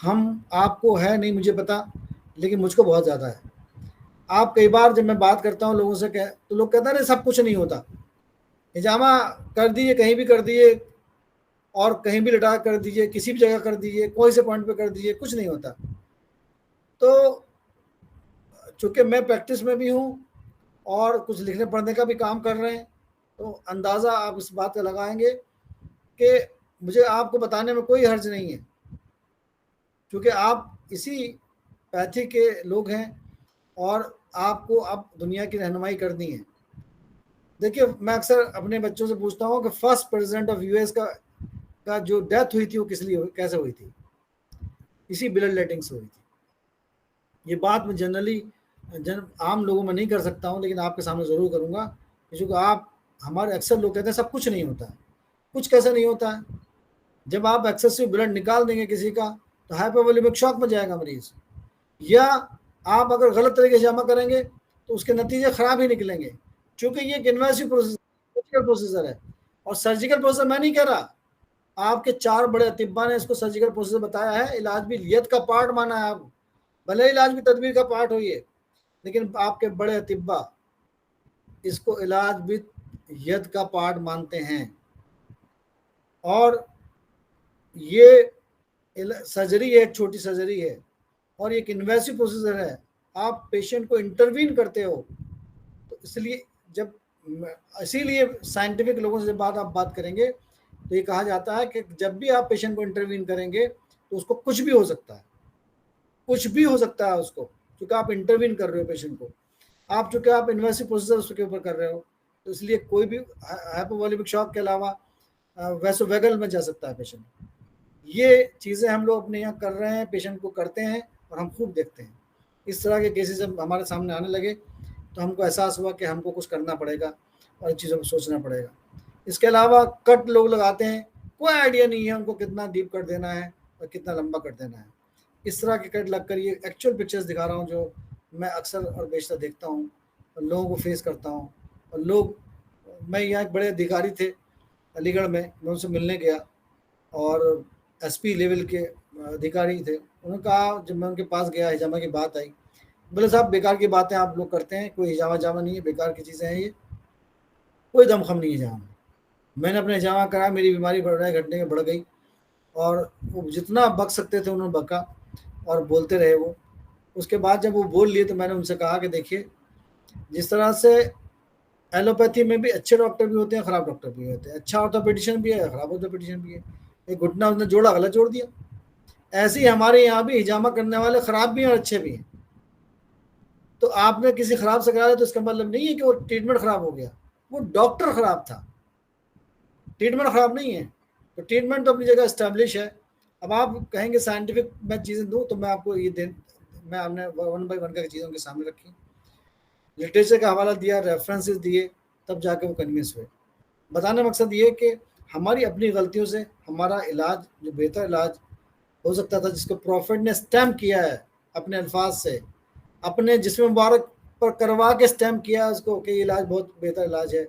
ہم آپ کو ہے نہیں مجھے پتا, لیکن مجھ کو بہت زیادہ ہے. آپ کئی بار جب میں بات کرتا ہوں لوگوں سے تو لوگ کہتے ہیں نہیں سب کچھ نہیں ہوتا, ہجامہ کر دیجیے کہیں بھی کر دیجیے اور کہیں بھی لٹا کر دیجیے, کسی بھی جگہ کر دیجیے, کوئی سے پوائنٹ پہ کر دیجیے, کچھ نہیں ہوتا. تو چونکہ میں پریکٹس میں بھی ہوں اور کچھ لکھنے پڑھنے کا بھی کام کر رہے ہیں, تو اندازہ آپ اس بات کا لگائیں گے کہ مجھے آپ کو بتانے میں کوئی حرج نہیں ہے, کیونکہ آپ اسی پیتھی کے لوگ ہیں اور آپ کو اب دنیا کی رہنمائی کرنی ہے. دیکھیے میں اکثر اپنے بچوں سے پوچھتا ہوں کہ first president of U S کا جو ڈیتھ ہوئی تھی وہ کس لیے کیسے ہوئی تھی؟ اسی بلڈ لیٹنگ سے ہوئی تھی. یہ بات میں جنرلی عام لوگوں میں نہیں کر سکتا ہوں, لیکن آپ کے سامنے ضرور کروں گا, کیونکہ آپ ہمارے اکثر لوگ کہتے ہیں سب کچھ نہیں ہوتا ہے. کچھ کیسے نہیں ہوتا ہے؟ جب آپ ایکسیسو بلڈ نکال دیں گے کسی کا تو ہائپوولیمک شاک میں جائے گا مریض, یا آپ اگر غلط طریقے سے جمع کریں گے تو اس کے نتیجے خراب ہی نکلیں گے, چونکہ یہ ایک انویسو پروسیسر ہے. اور سرجیکل پروسیسر میں نہیں کہہ رہا, آپ کے 4 بڑے اطباء نے اس کو سرجیکل پروسیسر بتایا ہے. علاج بھی لیت کا پارٹ مانا ہے, آپ بھلے علاج بھی تدبیر کا پارٹ ہوئی ہے, لیکن آپ کے بڑے اطباء اس کو علاج بھی ید کا پارٹ مانتے ہیں. اور یہ سرجری ہے, ایک چھوٹی سرجری ہے اور ایک انویسو پروسیسر ہے. آپ پیشنٹ کو انٹروین کرتے ہو, تو اسی لیے سائنٹیفک لوگوں سے آپ بات کریں گے تو یہ کہا جاتا ہے کہ جب بھی آپ پیشنٹ کو انٹروین کریں گے تو اس کو کچھ بھی ہو سکتا ہے, کچھ بھی ہو سکتا ہے اس کو, کیونکہ آپ انٹروین کر رہے ہو پیشنٹ کو. آپ چونکہ آپ انویسو پروسیسر اس کے اوپر کر رہے ہو, تو اس لیے کوئی بھی ہائپوولیمک شاک کے علاوہ ویسو ویگل میں جا سکتا ہے پیشنٹ. یہ چیزیں ہم لوگ اپنے یہاں کر رہے ہیں, پیشنٹ کو کرتے ہیں اور ہم خوب دیکھتے ہیں. اس طرح کے کیسز جب ہمارے سامنے آنے لگے تو ہم کو احساس ہوا کہ ہم کو کچھ کرنا پڑے گا اور ان چیزوں کو سوچنا پڑے گا. اس کے علاوہ کٹ لوگ لگاتے ہیں, کوئی آئیڈیا نہیں ہے ان کو کتنا ڈیپ کٹ دینا ہے اور کتنا لمبا کٹ دینا ہے. اس طرح کے کٹ لگ کر یہ ایکچوئل پکچرز دکھا رہا ہوں جو میں اکثر اور بیشتر دیکھتا ہوں اور لوگوں کو فیس کرتا ہوں. اور میں یہاں ایک بڑے ادھیکاری تھے علی گڑھ میں ان سے ملنے گیا, اور ایس پی لیول کے ادھیکاری تھے. انہوں نے کہا, جب میں ان کے پاس گیا ہجامہ کی بات آئی, بولے صاحب بیکار کی باتیں آپ لوگ کرتے ہیں, کوئی ہجامہ نہیں ہے, بیکار کی چیزیں ہیں, یہ کوئی دم خم نہیں ہے ہجامہ. میں نے اپنے ہجامہ کرا, میری بیماری بڑھ رہا ہے, گھٹنے میں بڑھ گئی, اور وہ جتنا بک سکتے تھے انہوں نے بکا اور بولتے رہے وہ. اس کے بعد جب وہ بول لیے تو میں نے ان سے کہا کہ دیکھیے, جس طرح سے ایلوپیتھی میں بھی اچھے ڈاکٹر بھی ہوتے ہیں, خراب ڈاکٹر بھی ہوتے ہیں, اچھا آرتھوپیڈیشین بھی ہے, خراب آرتھوپیڈیشین بھی ہے. ایک گھٹنا اس نے جوڑا غلط جوڑ دیا. ایسے ہی ہمارے یہاں بھی ہجامہ کرنے والے خراب بھی ہیں اور اچھے بھی ہیں. تو آپ نے کسی خراب سے کرایا تو اس کا مطلب نہیں ہے کہ وہ ٹریٹمنٹ خراب ہو گیا, وہ ڈاکٹر خراب تھا, ٹریٹمنٹ خراب نہیں ہے. تو ٹریٹمنٹ تو اپنی جگہ اسٹیبلش ہے. اب آپ کہیں گے سائنٹیفک میں چیزیں دوں تو میں آپ کو میں ہم نے 1 بائی 1 کر چیزوں کے سامنے رکھی, لٹریچر کا حوالہ دیا, ریفرنسز دیے, تب جا کے وہ کنوینس ہوئے. بتانے مقصد یہ کہ ہماری اپنی غلطیوں سے ہمارا علاج جو بہتر علاج ہو سکتا تھا, جس کو پروفٹ نے اسٹیمپ کیا ہے اپنے الفاظ سے, اپنے جسم مبارک پر کروا کے اسٹیمپ کیا اس کو کہ یہ علاج بہت بہتر علاج ہے.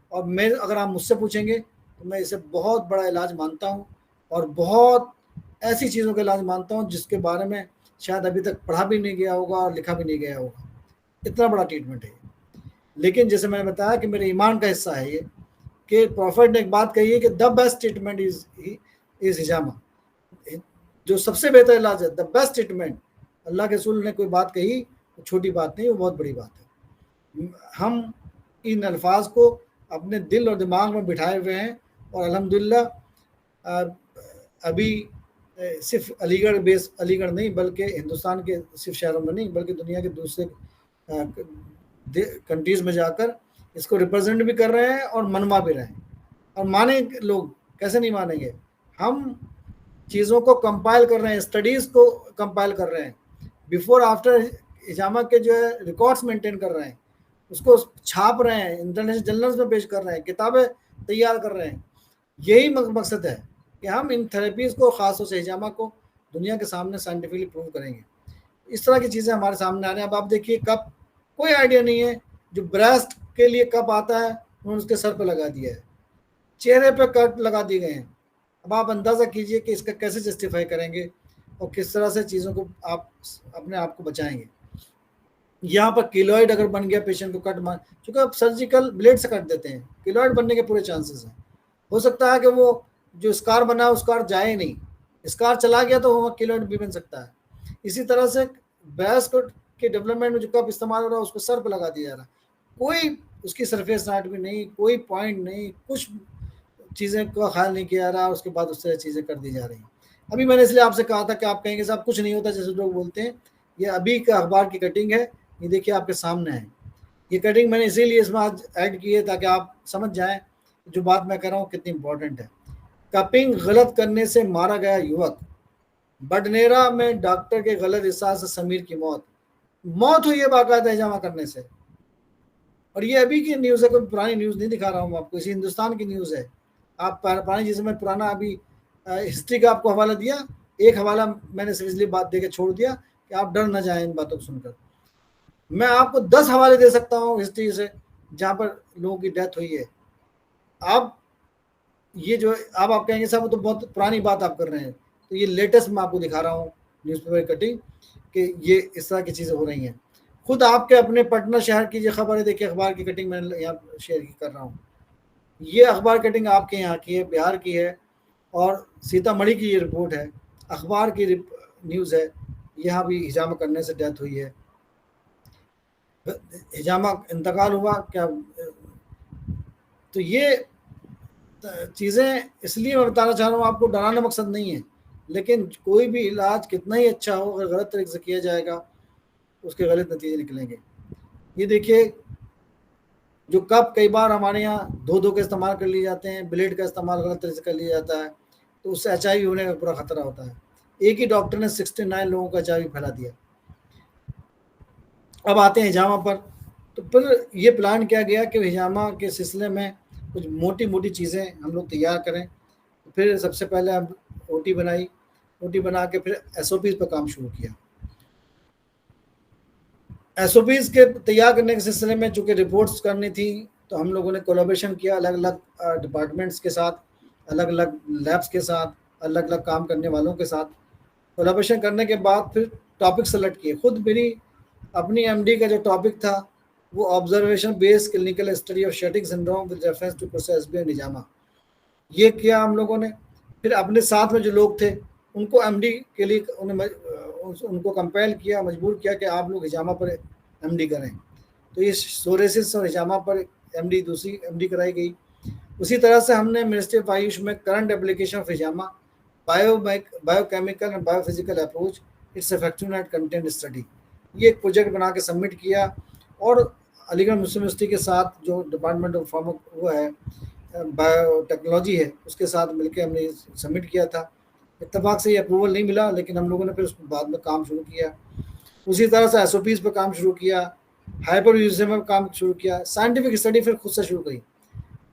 اور میں اگر آپ مجھ سے پوچھیں گے تو میں اسے بہت بڑا علاج مانتا ہوں, اور بہت ایسی چیزوں کا علاج مانتا ہوں جس کے بارے میں شاید ابھی تک پڑھا بھی نہیں گیا ہوگا اور لکھا بھی نہیں گیا ہوگا. اتنا بڑا ٹریٹمنٹ ہے. لیکن جیسے میں نے بتایا کہ میرے ایمان کا حصہ ہے یہ, کہ پروفٹ نے ایک بات کہی ہے کہ دا بیسٹ ٹریٹمنٹ از ہجامہ, جو سب سے بہتر علاج ہے, دا بیسٹ ٹریٹمنٹ. اللہ کے رسول نے کوئی بات کہی, چھوٹی بات نہیں, وہ بہت بڑی بات ہے. ہم ان الفاظ کو اپنے دل اور دماغ میں بٹھائے ہوئے ہیں, اور الحمدللہ ابھی صرف علی گڑھ نہیں بلکہ ہندوستان کے صرف شہروں میں نہیں بلکہ دنیا کے دوسرے کنٹریز میں جا کر اس کو ریپرزینٹ بھی کر رہے ہیں اور منوا بھی رہے ہیں. اور مانیں لوگ, کیسے نہیں مانیں گے, ہم چیزوں کو کمپائل کر رہے ہیں، اسٹڈیز کو کمپائل کر رہے ہیں، بیفور آفٹر ہجامہ کے جو ہے ریکارڈس مینٹین کر رہے ہیں، اس کو چھاپ رہے ہیں، انٹرنیشنل جرنلز میں پیش کر رہے ہیں، کتابیں تیار کر رہے ہیں. یہی مقصد ہے کہ ہم ان تھراپیز کو، خاص طور سے ہجامہ کو، دنیا کے سامنے سائنٹیفکلی پروو کریں گے. اس طرح کی چیزیں ہمارے سامنے آ رہے ہیں. اب آپ دیکھیے کپ، کوئی آئیڈیا نہیں ہے، جو بریسٹ کے لیے کپ آتا ہے انہوں نے اس کے سر پہ لگا دیا ہے، چہرے پہ کٹ لگا دیے گئے ہیں. اب آپ اندازہ کیجئے کہ اس کا کیسے جسٹیفائی کریں گے اور کس طرح سے چیزوں کو آپ اپنے آپ کو بچائیں گے. یہاں پر کیلوئڈ اگر بن گیا پیشنٹ کو کٹ مار، چونکہ آپ سرجیکل بلیڈ سے کٹ دیتے ہیں، کیلوئڈ بننے کے پورے چانسز ہیں. ہو سکتا ہے کہ وہ جو اسکار بنا ہے اسکار جائے نہیں، اسکار چلا گیا تو وہ کیلوئڈ بھی بن سکتا ہے. اسی طرح سے بیس کے ڈیولپمنٹ میں جو کپ استعمال ہو رہا ہے اس کو سر پہ لگا دیا جا رہا ہے، کوئی اس کی سرفیس اناٹمی نہیں، کوئی پوائنٹ نہیں، کچھ چیزیں کا خیال نہیں کیا جا رہا، اس کے بعد اس طرح چیزیں کر دی جا رہی ہیں. ابھی میں نے اس لیے آپ سے کہا تھا کہ آپ کہیں گے صاحب کچھ نہیں ہوتا جیسے لوگ بولتے ہیں. یہ ابھی کا اخبار کی کٹنگ ہے، یہ دیکھیے آپ کے سامنے ہے. یہ کٹنگ میں نے اسی لیے اس میں آج ایڈ کی ہے تاکہ آپ سمجھ جائیں جو بات میں کر رہا ہوں کتنی امپورٹنٹ ہے. کپنگ غلط کرنے سے مارا گیا یوک. بڈنیرا میں ڈاکٹر کے غلط احساس سے سمیر کی موت ہوئی ہے باقاعدہ ہجامہ کرنے سے. اور یہ ابھی کی نیوز ہے، کوئی پرانی نیوز نہیں دکھا رہا ہوں آپ کو، اسی ہندوستان کی نیوز ہے. آپ پرانی چیزیں میں پرانا ابھی ہسٹری کا آپ کو حوالہ دیا، ایک حوالہ میں نے سیریسلی بات دے کے چھوڑ دیا کہ آپ ڈر نہ جائیں ان باتوں کو سن کر. میں آپ کو 10 حوالے دے سکتا ہوں ہسٹری سے جہاں پر لوگوں کی ڈیتھ ہوئی ہے. آپ یہ جو آپ کہیں گے صاحب وہ تو بہت پرانی بات آپ کر رہے ہیں، تو یہ لیٹسٹ میں آپ کو دکھا رہا ہوں نیوز پیپر کٹنگ کہ یہ اس طرح کی چیزیں ہو رہی ہیں. خود آپ کے اپنے پٹنہ شہر کی یہ خبر ہے، دیکھیے اخبار کی کٹنگ میں یہاں شیئر کر رہا ہوں. یہ اخبار کٹنگ آپ کے یہاں کی ہے، بہار کی ہے، اور سیتا مڑھی کی یہ رپورٹ ہے، اخبار کی نیوز ہے. یہاں بھی ہجامہ کرنے سے ڈیتھ ہوئی ہے، ہجامہ انتقال ہوا کیا. تو یہ چیزیں اس لیے میں بتانا چاہ رہا ہوں، آپ کو ڈرانا مقصد نہیں ہے، لیکن کوئی بھی علاج کتنا ہی اچھا ہو اگر غلط طریقے سے کیا جائے گا اس کے غلط نتیجے نکلیں گے. یہ دیکھیے جو کپ کئی بار ہمارے یہاں دو کے استعمال کر لیے جاتے ہیں، بلیڈ کا استعمال غلط طریقے سے کر لیا جاتا ہے تو اس سے HIV ہونے کا پورا خطرہ ہوتا ہے. ایک ہی ڈاکٹر نے 69 لوگوں کا HIV پھیلا دیا. اب آتے ہیں ہجامہ پر. تو پھر یہ پلان کیا گیا کہ ہجامہ کے سلسلے میں کچھ موٹی چیزیں ہم لوگ تیار کریں. پھر سب سے پہلے ہم OT بنائی، OT بنا کے پھر SOPs پہ کام شروع کیا. SOPs کے تیار کرنے کے سلسلے میں چونکہ رپورٹس کرنی تھی تو ہم لوگوں نے کولیبریشن کیا الگ الگ ڈپارٹمنٹس کے ساتھ، الگ الگ لیبس کے ساتھ، الگ الگ کام کرنے والوں کے ساتھ. کولیبریشن کرنے کے بعد پھر ٹاپک سلیکٹ کیے. خود میری اپنی MD کا جو ٹاپک تھا وہ observation base clinical study of sheeting syndrome with reference to process B and hijama. یہ کیا ہم لوگوں نے. پھر اپنے ساتھ میں جو لوگ تھے ان کو MD کے لیے ان کو کمپیل کیا، مجبور کیا کہ آپ لوگ ہجامہ پر MD کریں. تو یہ سوریسس اور ہجامہ پر دوسری MD کرائی گئی. اسی طرح سے ہم نے منسٹری آف آیوش میں current application of hijama, biochemical and biophysical approach, its effective and content study, یہ ایک پروجیکٹ بنا کے سبمٹ کیا. اور علی گڑھ مسلم یونیورسٹی کے ساتھ جو ڈپارٹمنٹ آف وہ ہے بایو ٹیکنالوجی ہے اس کے ساتھ مل کے ہم نے سبمٹ کیا تھا. اتفاق سے یہ اپروول نہیں ملا لیکن ہم لوگوں نے پھر اس بعد میں کام شروع کیا. اسی طرح سے SOPs پہ کام شروع کیا، ہائپر یوزم میں کام شروع کیا. سائنٹیفک اسٹڈی پھر خود سے شروع کری.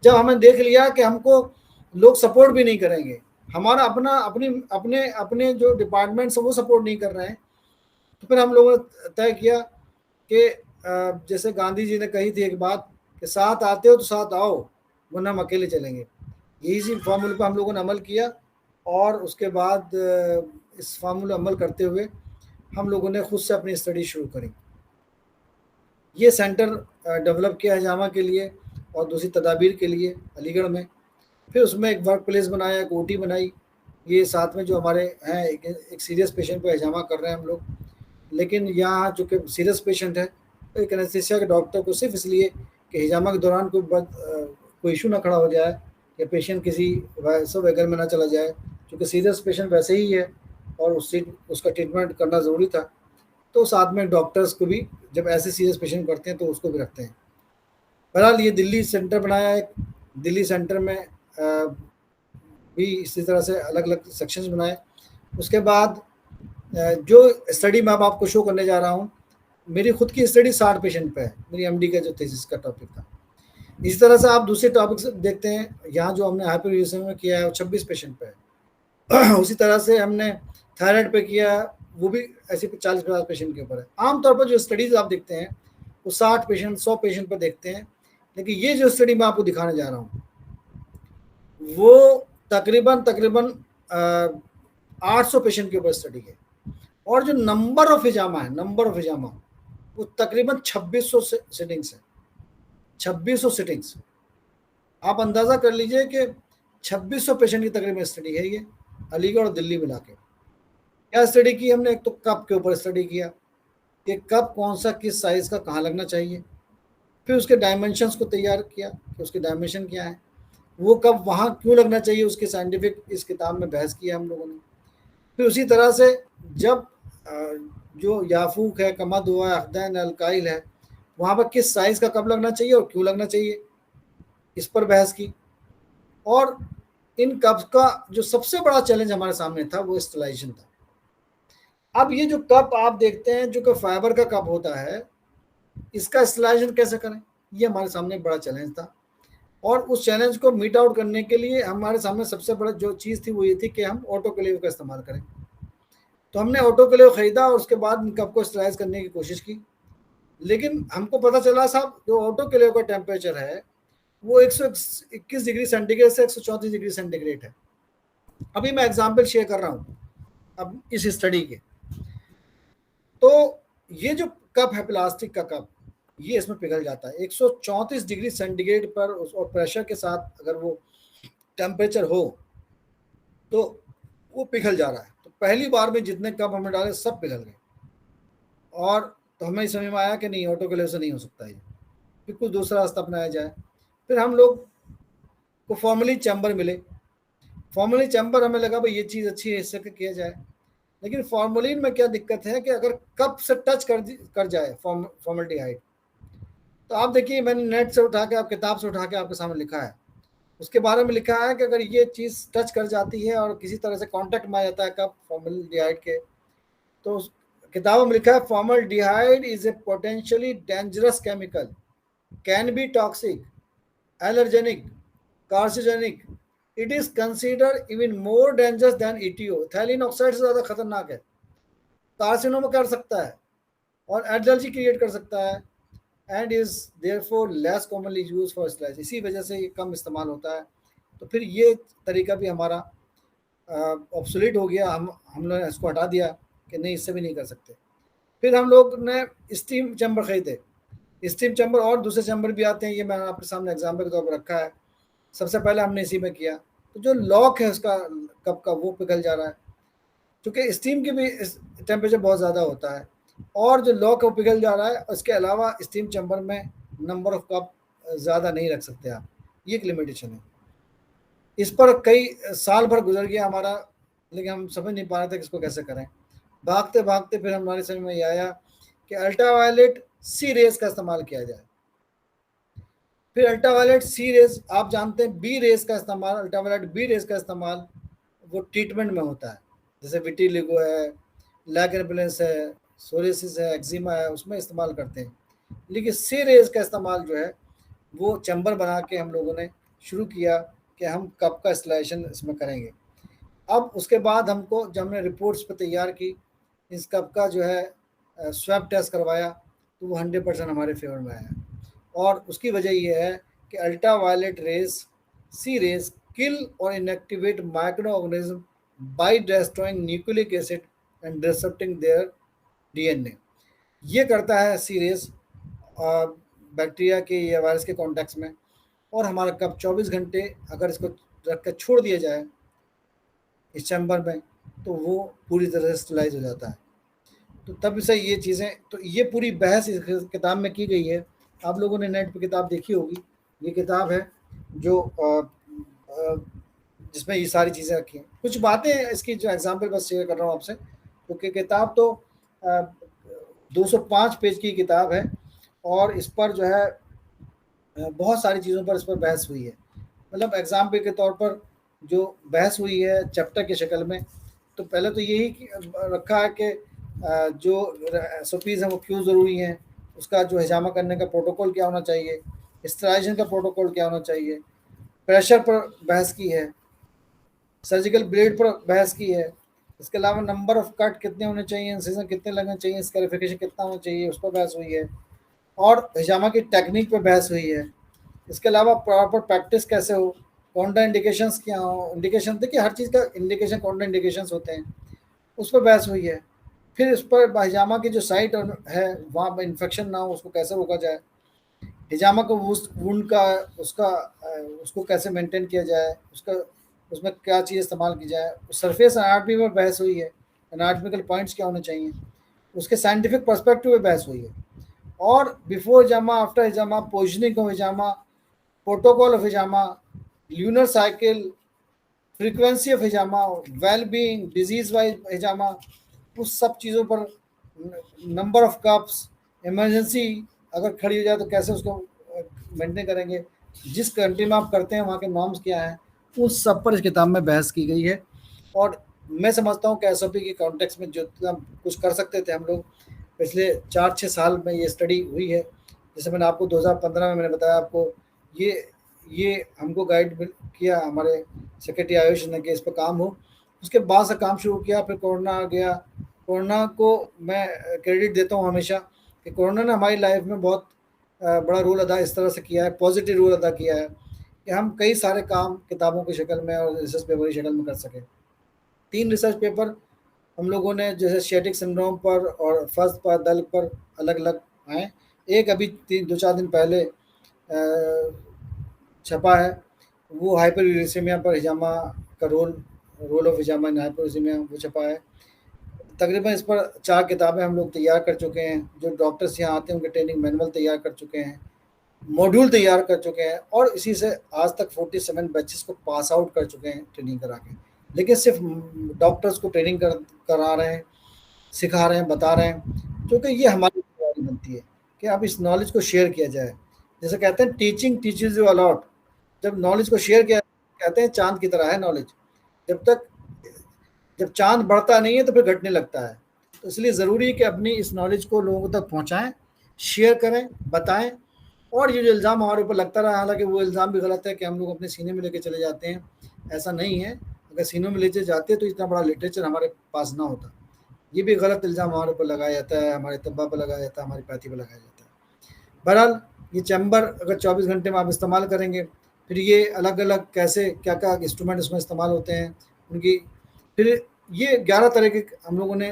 جب ہمیں دیکھ لیا کہ ہم کو لوگ سپورٹ بھی نہیں کریں گے، ہمارا اپنے جو ڈپارٹمنٹس ہیں وہ سپورٹ نہیں کر رہے ہیں، تو پھر ہم لوگوں نے طے کیا کہ جیسے گاندھی جی نے کہی تھی ایک بات کہ ساتھ آتے ہو تو ساتھ آؤ ورنہ ہم اکیلے چلیں گے. یہی سی فارمولے پہ ہم لوگوں نے عمل کیا اور اس کے بعد اس فارمولے عمل کرتے ہوئے ہم لوگوں نے خود سے اپنی اسٹڈی شروع کری. یہ سینٹر ڈیولپ کیا ہجامہ کے لیے اور دوسری تدابیر کے لیے علی گڑھ میں. پھر اس میں ایک ورک پلیس بنایا، ایک OT بنائی. یہ ساتھ میں جو ہمارے ہیں ایک سیریس پیشنٹ پہ ہجامہ کر رہے ہیں ہم لوگ، لیکن یہاں چونکہ سیریس پیشنٹ ہے تو ایک انستھیسیا کے ڈاکٹر کو صرف اس لیے کہ ہجامہ کے دوران کوئی ایشو نہ کھڑا ہو جائے یا پیشنٹ کسی وائرس وغیرہ میں نہ چلا جائے، چونکہ سیریس پیشنٹ ویسے ہی ہے اور اس کا ٹریٹمنٹ کرنا ضروری تھا، تو ساتھ میں ڈاکٹرز کو بھی جب ایسے سیریس پیشنٹ کرتے ہیں تو اس کو بھی رکھتے ہیں. بہرحال یہ دلی سینٹر بنایا ہے. دلی سینٹر میں بھی اسی طرح سے الگ الگ سیکشنز بنائے. اس کے بعد جو اسٹڈی میں اب آپ کو شو کرنے جا رہا ہوں, میری خود کی اسٹڈی 60 پیشنٹ پہ ہے, میری ایم ڈی کا جو تھیسس کا ٹاپک تھا. اسی طرح سے آپ دوسرے ٹاپک دیکھتے ہیں, یہاں جو ہم نے ہائپر ریویژن میں کیا ہے وہ 26 پیشنٹ پہ ہے. اسی طرح سے ہم نے تھائرائڈ پہ کیا, وہ بھی ایسے 40-50 پیشنٹ کے اوپر ہے. عام طور پر جو اسٹڈیز آپ دیکھتے ہیں وہ 60 پیشنٹ 100 پیشنٹ پر دیکھتے ہیں, لیکن یہ جو اسٹڈی میں آپ کو دکھانے جا رہا ہوں وہ تقریباً 800 پیشنٹ کے اوپر اسٹڈی ہے, اور جو نمبر آف ہجامہ وہ تقریباً 2600 سیٹنگس ہیں. 2600 سیٹنگس, آپ اندازہ کر لیجئے کہ 2600 پیشنٹ کی تقریباً اسٹڈی ہے یہ, علی گڑھ اور دلی ملا کے. کیا اسٹڈی کی ہم نے؟ ایک تو کپ کے اوپر اسٹڈی کیا کہ کپ کون سا کس سائز کا کہاں لگنا چاہیے, پھر اس کے ڈائمنشنز کو تیار کیا کہ اس کے ڈائمنشن کیا ہے, وہ کب وہاں کیوں لگنا چاہیے, اس کے سائنٹیفک اس کتاب میں بحث کیا ہم لوگوں نے. پھر اسی طرح سے جب جو یافوق ہے, کمد ہوا ہے, اخدین القائل ہے, وہاں پر کس سائز کا کب لگنا چاہیے اور کیوں لگنا چاہیے, اس پر بحث کی. اور ان کپ کا جو سب سے بڑا چیلنج ہمارے سامنے تھا وہ اسٹرلائزیشن تھا. اب یہ جو کپ آپ دیکھتے ہیں جو کہ فائبر کا کپ ہوتا ہے, اس کا اسٹرلائزیشن کیسے کریں, یہ ہمارے سامنے بڑا چیلنج تھا. اور اس چیلنج کو میٹ آؤٹ کرنے کے لیے ہمارے سامنے سب سے بڑا جو چیز تھی وہ یہ تھی کہ ہم آٹو کلیو کا استعمال کریں. تو ہم نے آٹو کلیو خریدا اور اس کے بعد ان کپ کو اسٹرلائز کرنے کی کوشش کی, لیکن ہم کو پتہ چلا صاحب جو آٹو کلیو کا ٹیمپریچر ہے وہ 121 ڈگری سینٹی گریڈ سے 134 ڈگری سینٹی گریڈ ہے. ابھی میں ایگزامپل شیئر کر رہا ہوں اب اس اسٹڈی کے. تو یہ جو کپ ہے پلاسٹک کا کپ, یہ اس میں پگھل جاتا ہے 134 ڈگری سینٹی گریڈ پر, اور پریشر کے ساتھ اگر وہ ٹیمپریچر ہو تو وہ پگھل جا رہا ہے. تو پہلی بار میں جتنے کپ ہم نے ڈالے سب پگھل گئے, اور تو ہمیں سمجھ میں آیا کہ نہیں, آٹو کلیو سے نہیں ہو سکتا یہ, پھر کچھ دوسرا راستہ اپنایا جائے. پھر ہم لوگ کو فارملین چیمبر ملے. فارملین چیمبر ہمیں لگا بھائی یہ چیز اچھی ہے, اس سے کیا جائے. لیکن فارملین میں کیا دقت ہے کہ اگر کپ سے ٹچ کر جائے فارملڈیہائڈ, تو آپ دیکھیے میں نے نیٹ سے اٹھا کے, آپ کتاب سے اٹھا کے آپ کے سامنے لکھا ہے, اس کے بارے میں لکھا ہے کہ اگر یہ چیز ٹچ کر جاتی ہے اور کسی طرح سے کانٹیکٹ میں آ جاتا ہے کپ فارملڈیہائڈ کے, تو کتابوں میں لکھا ہے formaldehyde is a potentially dangerous chemical, can be toxic, allergenic, carcinogenic. It is considered even more dangerous than ETO. Ethylene oxide سے زیادہ خطرناک ہے, کارسینوما کر سکتا ہے اور الرجی کریٹ کر سکتا ہے, and is therefore less commonly use for sterilize. اسی وجہ سے یہ کم استعمال ہوتا ہے. تو پھر یہ طریقہ بھی ہمارا آبسولیٹ ہو گیا, ہم نے اس کو ہٹا دیا کہ نہیں اس سے بھی نہیں کر سکتے. پھر ہم لوگ نے اسٹیم چیمبر خریدے. اسٹیم چیمبر اور دوسرے چیمبر بھی آتے ہیں, یہ میں آپ کے سامنے ایگزامپل کے طور پر رکھا ہے. سب سے پہلے ہم نے اسی میں کیا, تو جو لاک ہے اس کا کپ کا وہ پگھل جا رہا ہے, کیونکہ اسٹیم کی بھی ٹیمپریچر بہت زیادہ ہوتا ہے, اور جو لاک ہے وہ پگھل جا رہا ہے. اس کے علاوہ اسٹیم چیمبر میں نمبر آف کپ زیادہ نہیں رکھ سکتے آپ, یہ ایک لمیٹیشن ہے. اس پر کئی سال بھر گزر گیا ہمارا, لیکن ہم سمجھ نہیں پا رہے تھے کہ اس کو کیسے کریں. بھاگتے بھاگتے پھر ہمارے سمجھ میں یہ آیا کہ الٹرا وائلٹ سی ریز کا استعمال کیا جائے. پھر الٹرا وائلٹ سی ریز, آپ جانتے ہیں بی ریز کا استعمال, الٹرا وائلٹ بی ریز کا استعمال وہ ٹریٹمنٹ میں ہوتا ہے, جیسے ویٹیلیگو ہے, لیگربلنس ہے, سوریسس ہے, ایگزیما ہے, اس میں استعمال کرتے ہیں. لیکن سی ریز کا استعمال جو ہے وہ چیمبر بنا کے ہم لوگوں نے شروع کیا کہ ہم کپ کا اسٹرلائزیشن اس میں کریں گے. اب اس کے بعد ہم کو جب ہم نے رپورٹس پہ تیار کی, اس کپ کا جو ہے سویب ٹیسٹ کروایا, تو وہ 100% ہمارے فیور میں آیا. اور اس کی وجہ یہ ہے کہ ultraviolet rays C rays kill or inactivate microorganism by destroying nucleic acid and disrupting their D N A. یہ کرتا ہے سی ریز بیکٹیریا کے یا وائرس کے کانٹیکٹس میں, اور ہمارا کپ 24 گھنٹے اگر اس کو رکھ کر چھوڑ دیا جائے اس چیمبر میں تو وہ پوری طرح سے اسٹرلائز ہو جاتا ہے. تو تب سے یہ چیزیں, تو یہ پوری بحث اس کتاب میں کی گئی ہے. آپ لوگوں نے نیٹ پہ کتاب دیکھی ہوگی, یہ کتاب ہے جو جس میں یہ ساری چیزیں رکھی ہیں. کچھ باتیں اس کی جو ایگزامپل بس شیئر کر رہا ہوں آپ سے, کیونکہ کتاب تو 205 پیج کی کتاب ہے, اور اس پر جو ہے بہت ساری چیزوں پر اس پر بحث ہوئی ہے. مطلب ایگزامپل کے طور پر جو بحث ہوئی ہے چیپٹر کی شکل میں، تو پہلے تو یہی رکھا ہے کہ جو SOPs ہیں وہ کیوں ضروری ہیں، اس کا جو ہجامہ کرنے کا پروٹوکول کیا ہونا چاہیے، اسٹرائجن کا پروٹوکول کیا ہونا چاہیے، پریشر پر بحث کی ہے، سرجیکل بلیڈ پر بحث کی ہے، اس کے علاوہ نمبر آف کٹ کتنے ہونے چاہیے، انسیزن کتنے لگنے چاہیے، اسکیریفیکیشن کتنا ہونا چاہیے، اس پر بحث ہوئی ہے، اور ہجامہ کی ٹیکنیک پہ بحث ہوئی ہے۔ اس کے علاوہ پراپر پریکٹس کیسے ہو، کونٹا انڈیکیشنس کیا ہوں، انڈیکیشن دیکھیے ہر چیز کا انڈیکیشن کونٹا انڈیکیشنس ہوتے ہیں، اس پر بحث ہوئی ہے۔ پھر اس پر ہجامہ کی جو سائٹ ہے وہاں پہ انفیکشن نہ ہو، اس کو کیسے روکا جائے، ہجامہ کو وونڈ کا اس کو کیسے مینٹین کیا جائے، اس میں کیا چیز استعمال کی جائے، سرفیس اناٹمی میں بحث ہوئی ہے، اناٹمیکل پوائنٹس کیا ہونے چاہیے، اس کے سائنٹیفک پرسپیکٹو میں بحث ہوئی ہے، اور before hijama, after hijama, positioning of hijama, protocol of hijama, lunar cycle, frequency of hijama, well being, disease wise hijama, اس سب چیزوں پر، نمبر آف کپس، ایمرجنسی اگر کھڑی ہو جائے تو کیسے اس کو مینٹین کریں گے، جس کنٹری میں آپ کرتے ہیں وہاں کے نارمس کیا ہیں، اس سب پر اس کتاب میں بحث کی گئی ہے۔ اور میں سمجھتا ہوں کہ SOP کے کانٹیکس میں جو کچھ کر سکتے تھے ہم لوگ پچھلے 4-6 سال میں یہ اسٹڈی ہوئی ہے، جیسے میں نے آپ کو 2015 میں نے بتایا آپ کو، یہ ہم کو گائیڈ کیا ہمارے سیکرٹری آیوش نے کہ اس پہ کام ہو، اس کے بعد سے کام شروع کیا، پھر کورونا آ گیا۔ کورونا کو میں کریڈٹ دیتا ہوں ہمیشہ کہ کورونا نے ہماری لائف میں بہت بڑا رول ادا اس طرح سے کیا ہے، پازیٹیو رول ادا کیا ہے کہ ہم کئی سارے کام کتابوں کی شکل میں اور ریسرچ پیپر کی شکل میں کر سکیں۔ 3 ریسرچ پیپر ہم لوگوں نے جیسے شیٹک سنڈروم پر اور فرض پر دل پر الگ الگ آئے، ایک ابھی 2-4 دن پہلے چھپا ہے، وہ ہائپر یوریسیمیا پر ہجامہ کا رول آف ہجامہ ان ہائپر یوریسیمیا، وہ چھپا ہے۔ تقریباً اس پر 4 کتابیں ہم لوگ تیار کر چکے ہیں، جو ڈاکٹرس یہاں آتے ہیں ان کے ٹریننگ مینول تیار کر چکے ہیں، ماڈیول تیار کر چکے ہیں، اور اسی سے آج تک 47 بیچز کو پاس آؤٹ کر چکے ہیں ٹریننگ کرا کے۔ لیکن صرف ڈاکٹرس کو ٹریننگ کرا رہے ہیں، سکھا رہے ہیں، بتا رہے ہیں، کیونکہ یہ ہماری ذمہ داری بنتی ہے کہ اب اس نالج کو شیئر کیا جائے۔ جیسے کہتے ہیں ٹیچنگ ٹیچز یو الاٹ، جب نالج کو شیئر کیا، کہتے ہیں چاند کی طرح ہے نالج، جب چاند بڑھتا نہیں ہے تو پھر گھٹنے لگتا ہے، تو اس لیے ضروری ہے کہ اپنی اس نالج کو لوگوں تک پہنچائیں، شیئر کریں، بتائیں۔ اور یہ جو الزام ہمارے اوپر لگتا رہا، حالانکہ وہ الزام بھی غلط ہے کہ ہم لوگ اپنے سینے میں لے کے چلے جاتے ہیں، ایسا نہیں ہے، اگر سینوں میں لے کے جاتے تو اتنا بڑا لٹریچر ہمارے پاس نہ ہوتا۔ یہ بھی غلط الزام ہمارے اوپر لگایا جاتا ہے، ہمارے طباء پر لگایا جاتا ہے، ہماری پیتھی پر لگایا جاتا ہے۔ بہرحال یہ چیمبر اگر 24 گھنٹے میں آپ استعمال کریں گے، پھر یہ الگ الگ کیسے کیا کیا انسٹرومنٹ اس میں استعمال ہوتے ہیں ان کی، پھر یہ 11 طرح کے ہم لوگوں نے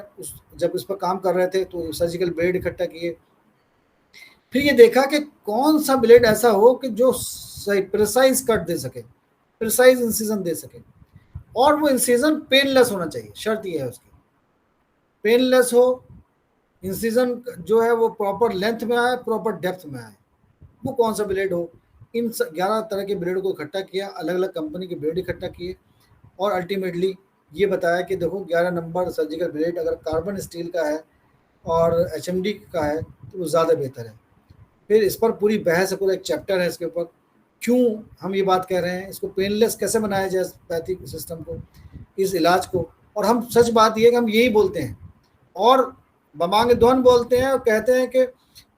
جب اس پر کام کر رہے تھے تو سرجیکل بلیڈ اکٹھا کیے، پھر یہ دیکھا کہ کون سا بلیڈ ایسا ہو کہ جو صحیح پریسائز کٹ دے سکے، پریسائز انسیزن دے سکے، اور وہ انسیزن پین لیس ہونا چاہیے، شرط یہ ہے اس کی پین لیس ہو، انسیزن جو ہے وہ پراپر لینتھ میں آئے، پراپر ڈیپتھ میں آئے، وہ کون سا بلیڈ ہو۔ ان 11 طرح کے بلیڈ کو اکٹھا کیا، الگ الگ کمپنی کے بلیڈ اکٹھا کیے، اور الٹیمیٹلی یہ بتایا کہ دیکھو 11 نمبر سرجیکل بلیڈ اگر کاربن اسٹیل کا ہے اور HMD کا ہے تو وہ زیادہ بہتر ہے۔ پھر اس پر پوری بحث ہے، پورا ایک چیپٹر ہے اس کے اوپر، کیوں ہم یہ بات کہہ رہے ہیں، اس کو پین لیس کیسے بنایا جائے پیتھک سسٹم کو، اس علاج کو۔ اور ہم سچ بات یہ ہے کہ ہم یہی بولتے ہیں اور بمانگ دون بولتے ہیں، اور کہتے ہیں کہ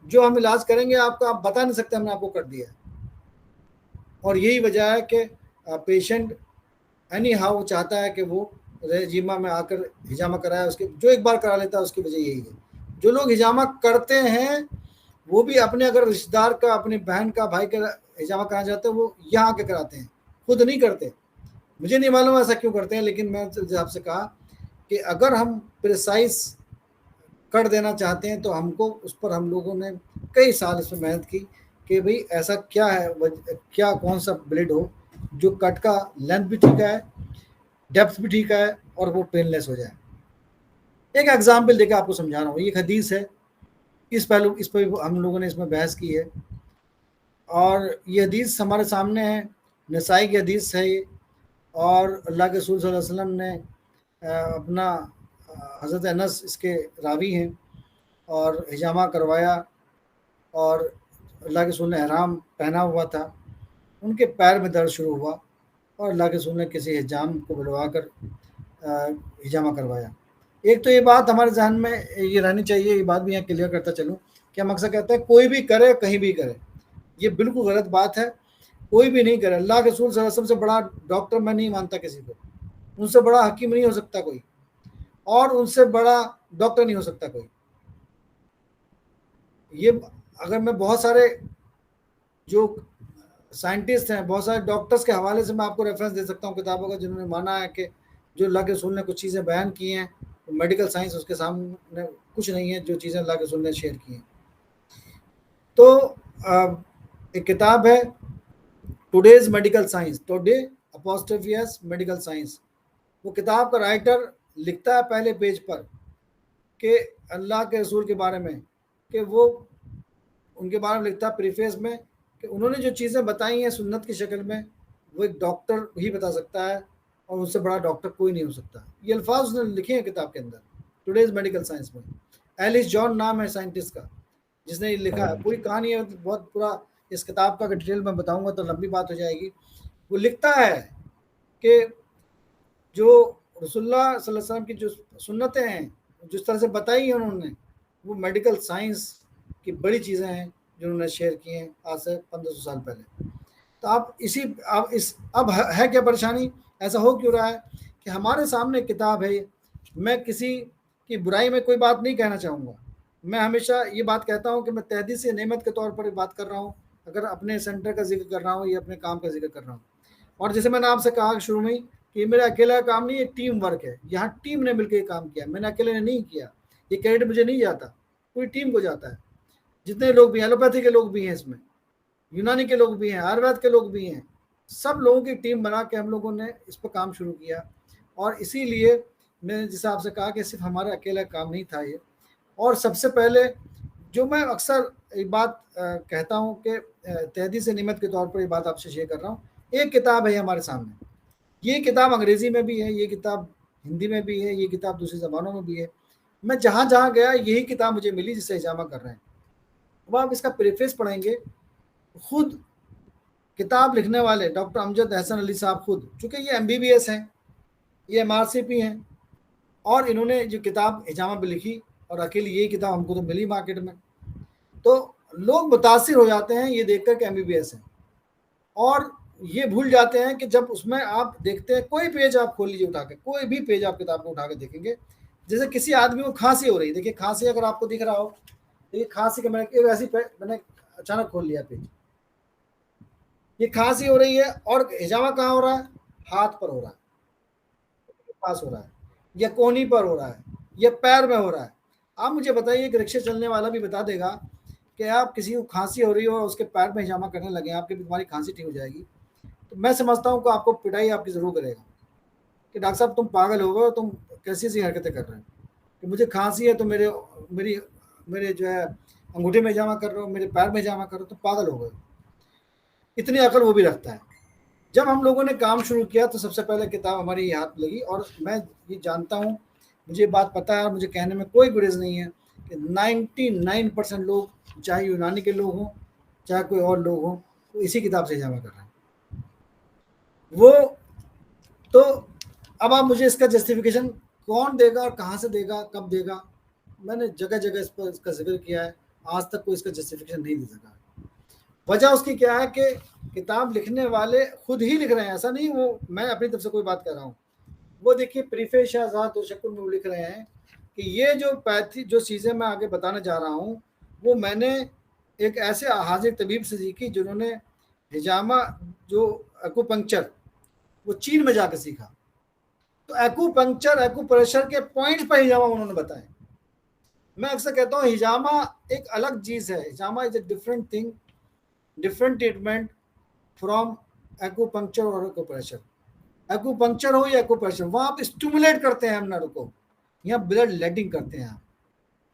جو ہم علاج کریں گے آپ کا، آپ بتا نہیں سکتے ہم نے آپ کو کر دیا ہے۔ اور یہی وجہ ہے کہ پیشنٹ اینی ہاؤ چاہتا ہے کہ وہ رجیمہ میں آ کر ہجامہ کرائے، اس کے جو ایک بار کرا لیتا ہے اس کی وجہ یہی ہے۔ جو لوگ ہجامہ کرتے ہیں وہ بھی اپنے اگر رشتہ دار کا، اپنی بہن کا، بھائی کا ہجامہ کرانا چاہتے ہیں وہ یہاں آ کے کراتے ہیں، خود نہیں کرتے۔ مجھے نہیں معلوم ایسا کیوں کرتے ہیں، لیکن میں آپ سے کہا کہ اگر ہم پریسائز کر دینا چاہتے ہیں تو ہم کو اس پر ہم لوگوں نے کئی سال اس میں محنت کی کہ بھئی ایسا کیا ہے، کیا کون سا بلیڈ ہو جو کٹ کا لینتھ بھی ٹھیک ہے، ڈیپتھ بھی ٹھیک ہے، اور وہ پین لیس ہو جائے۔ ایک ایگزامپل دے کے آپ کو سمجھا رہا ہوں، یہ ایک حدیث ہے، اس پہ ہم لوگوں نے اس میں بحث کی ہے، اور یہ حدیث ہمارے سامنے ہے، نسائی کی حدیث ہے یہ، اور اللہ کے رسول صلی اللہ علیہ وسلم نے اپنا حضرت انس اس کے راوی ہیں، اور ہجامہ کروایا، اور اللہ کے رسول نے احرام پہنا ہوا تھا، ان کے پیر میں درد شروع ہوا، اور اللہ کے رسول نے کسی حجام کو بلوا کر حجامہ کروایا. ایک تو یہ بات ہمارے ذہن میں یہ رہنی چاہیے، یہ بات بھی یہاں کلیئر کرتا چلوں کہ ہم اکثر کہتے ہیں کوئی بھی کرے کہیں بھی کرے. یہ بالکل غلط بات ہے. کوئی بھی نہیں کرے. اللہ کے رسول صلی اللہ علیہ وسلم سے بڑا ڈاکٹر میں نہیں مانتا کسی کو. ان سے بڑا حکیم نہیں ہو سکتا کوئی، اور ان سے بڑا ڈاکٹر نہیں ہو سکتا کوئی. یہ اگر میں بہت سارے جو سائنٹسٹ ہیں، بہت سارے ڈاکٹرز کے حوالے سے میں آپ کو ریفرنس دے سکتا ہوں کتابوں کا، جنہوں نے مانا ہے کہ جو اللہ کے رسول نے کچھ چیزیں بیان کی ہیں، میڈیکل سائنس اس کے سامنے کچھ نہیں ہے جو چیزیں اللہ کے رسول نے شیئر کی ہیں. تو ایک کتاب ہے today's medical science, today apostrophe S medical science. وہ کتاب کا رائٹر لکھتا ہے پہلے پیج پر کہ اللہ کے رسول کے بارے میں، کہ وہ ان کے بارے میں لکھتا ہے پریفیس میں کہ انہوں نے جو چیزیں بتائی ہیں سنت کی شکل میں وہ ایک ڈاکٹر ہی بتا سکتا ہے، اور ان سے بڑا ڈاکٹر کوئی نہیں ہو سکتا. یہ الفاظ اس نے لکھے ہیں کتاب کے اندر ٹوڈیز میڈیکل سائنس میں. ایلس جان نام ہے سائنٹسٹ کا جس نے یہ لکھا ہے. پوری کہانی ہے بہت پورا اس کتاب کا اگر ڈیٹیل میں بتاؤں گا تو لمبی بات ہو جائے گی. وہ لکھتا ہے کہ جو رسول اللہ صلی اللہ علیہ وسلم کی جو سنتیں ہیں جس طرح سے بتائی ہیں انہوں نے، وہ میڈیکل سائنس کی بڑی چیزیں ہیں جو انہوں نے شیئر کی ہیں آج سے 1500 سال پہلے. تو اب ہے کیا پریشانی؟ ایسا ہو کیوں رہا ہے کہ ہمارے سامنے کتاب ہے. میں کسی کی برائی میں کوئی بات نہیں کہنا چاہوں گا. میں ہمیشہ یہ بات کہتا ہوں کہ میں تحدیث نعمت کے طور پر بات کر رہا ہوں، اگر اپنے سینٹر کا ذکر کر رہا ہوں یا اپنے کام کا ذکر کر رہا ہوں. اور جیسے میں نے آپ سے کہا شروع میں کہ یہ میرا اکیلا کام نہیں، یہ ٹیم ورک ہے. یہاں ٹیم نے مل کے یہ کام کیا، میں نے اکیلے نے نہیں کیا. یہ کریڈٹ مجھے نہیں جاتا، پوری ٹیم کو جاتا ہے. جتنے لوگ بھی ہیں، ایلوپیتھی کے لوگ بھی ہیں اس میں، یونانی کے لوگ بھی ہیں، آیوروید کے لوگ بھی ہیں، سب لوگوں کی ٹیم بنا کے ہم لوگوں نے اس پہ کام شروع کیا. اور اسی لیے میں نے جیسے آپ سے کہا کہ صرف ہمارا اکیلا کام نہیں تھا یہ. اور سب سے پہلے جو میں اکثر ایک بات کہتا ہوں کہ تحدیث نعمت کے طور پر یہ بات آپ سے شیئر کر رہا ہوں. ایک کتاب ہے ہمارے سامنے. یہ کتاب انگریزی میں بھی ہے، یہ کتاب ہندی میں بھی ہے، یہ کتاب دوسری زبانوں میں بھی ہے. میں جہاں جہاں گیا یہی کتاب مجھے ملی جس سے حجامہ کر رہے ہیں. اب آپ اس کا پریفیس پڑھیں گے. خود کتاب لکھنے والے ڈاکٹر امجد احسن علی صاحب خود، چونکہ یہ MBBS ہیں، یہ MRCP ہیں، اور انہوں نے جو کتاب حجامہ پہ لکھی، اور اکیلی یہی کتاب ہم کو تو ملی مارکیٹ میں، تو لوگ متاثر ہو جاتے ہیں یہ دیکھ کر کہ MBBS ہیں، اور یہ بھول جاتے ہیں کہ جب اس میں آپ دیکھتے ہیں کوئی پیج آپ کھول لیجیے اٹھا کے، کوئی بھی پیج آپ کتاب کو اٹھا کے دیکھیں گے، جیسے کسی آدمی کو کھانسی ہو رہی ہے. دیکھیے کھانسی اگر آپ کو دکھ رہا ہو، یہ کھانسی کا میں نے اچانک کھول لیا پیج، یہ کھانسی ہو رہی ہے، اور حجامہ کہاں ہو رہا ہے؟ ہاتھ پر ہو رہا ہے، پاس ہو رہا ہے، یا کونی پر ہو رہا ہے، یا پیر میں ہو رہا ہے. آپ مجھے بتائیے کہ رکشے چلنے والا بھی بتا دے گا کہ آپ کسی کو کھانسی ہو رہی ہو اور اس کے پیر میں حجامہ کرنے لگے، آپ کی تمہاری کھانسی ٹھیک ہو جائے گی، تو میں سمجھتا ہوں کہ آپ کو پٹائی آپ کی ضرور کرے گا کہ ڈاکٹر صاحب تم پاگل ہو گئے، تم کیسی سی حرکتیں کر رہے ہیں کہ مجھے کھانسی ہے تو میرے جو ہے انگوٹھے میں حجامہ کر رہے ہو، میرے پیر میں حجامہ کر رہے ہو، تو پاگل ہو گئے. اتنی عقل وہ بھی رکھتا ہے. جب ہم لوگوں نے کام شروع کیا تو سب سے پہلے کتاب ہماری یہ ہاتھ لگی، اور میں یہ جانتا ہوں، مجھے بات پتہ ہے، اور مجھے کہنے میں کوئی گریز نہیں ہے کہ 99% لوگ، چاہے یونانی کے لوگ ہوں چاہے کوئی اور لوگ ہوں، وہ اسی کتاب سے حجامہ کر رہے ہیں. وہ تو اب آپ مجھے اس کا جسٹیفیکیشن کون دے گا اور کہاں سے دے گا، کب دے گا؟ میں نے جگہ جگہ اس کا ذکر کیا ہے، آج تک کوئی اس کا جسٹیفیکیشن نہیں دے سکا. وجہ اس کی کیا ہے کہ کتاب لکھنے والے خود ہی لکھ رہے ہیں، ایسا نہیں وہ میں اپنی طرف سے کوئی بات کر رہا ہوں. وہ دیکھیے پریفیس شہزاد و شکل میں وہ لکھ رہے ہیں کہ یہ جو چیزیں میں آگے بتانے جا رہا ہوں وہ میں نے ایک ایسے حاضر طبیب سے سیکھی جنہوں نے حجامہ جو ایکوپنکچر وہ چین میں جا کے سیکھا. تو ایکوپریشر کے پوائنٹ پہ حجامہ انہوں نے بتائے. میں اکثر کہتا ہوں حجامہ ایک الگ چیز ہے. Hijama is a different thing, different treatment from acupuncture اور ایکوپریشر. ایکوپنکچر ہو یا ایکوپریشر، وہاں آپ اسٹیمولیٹ کرتے ہیں نرو کو، یہاں بلڈ لیڈنگ کرتے ہیں.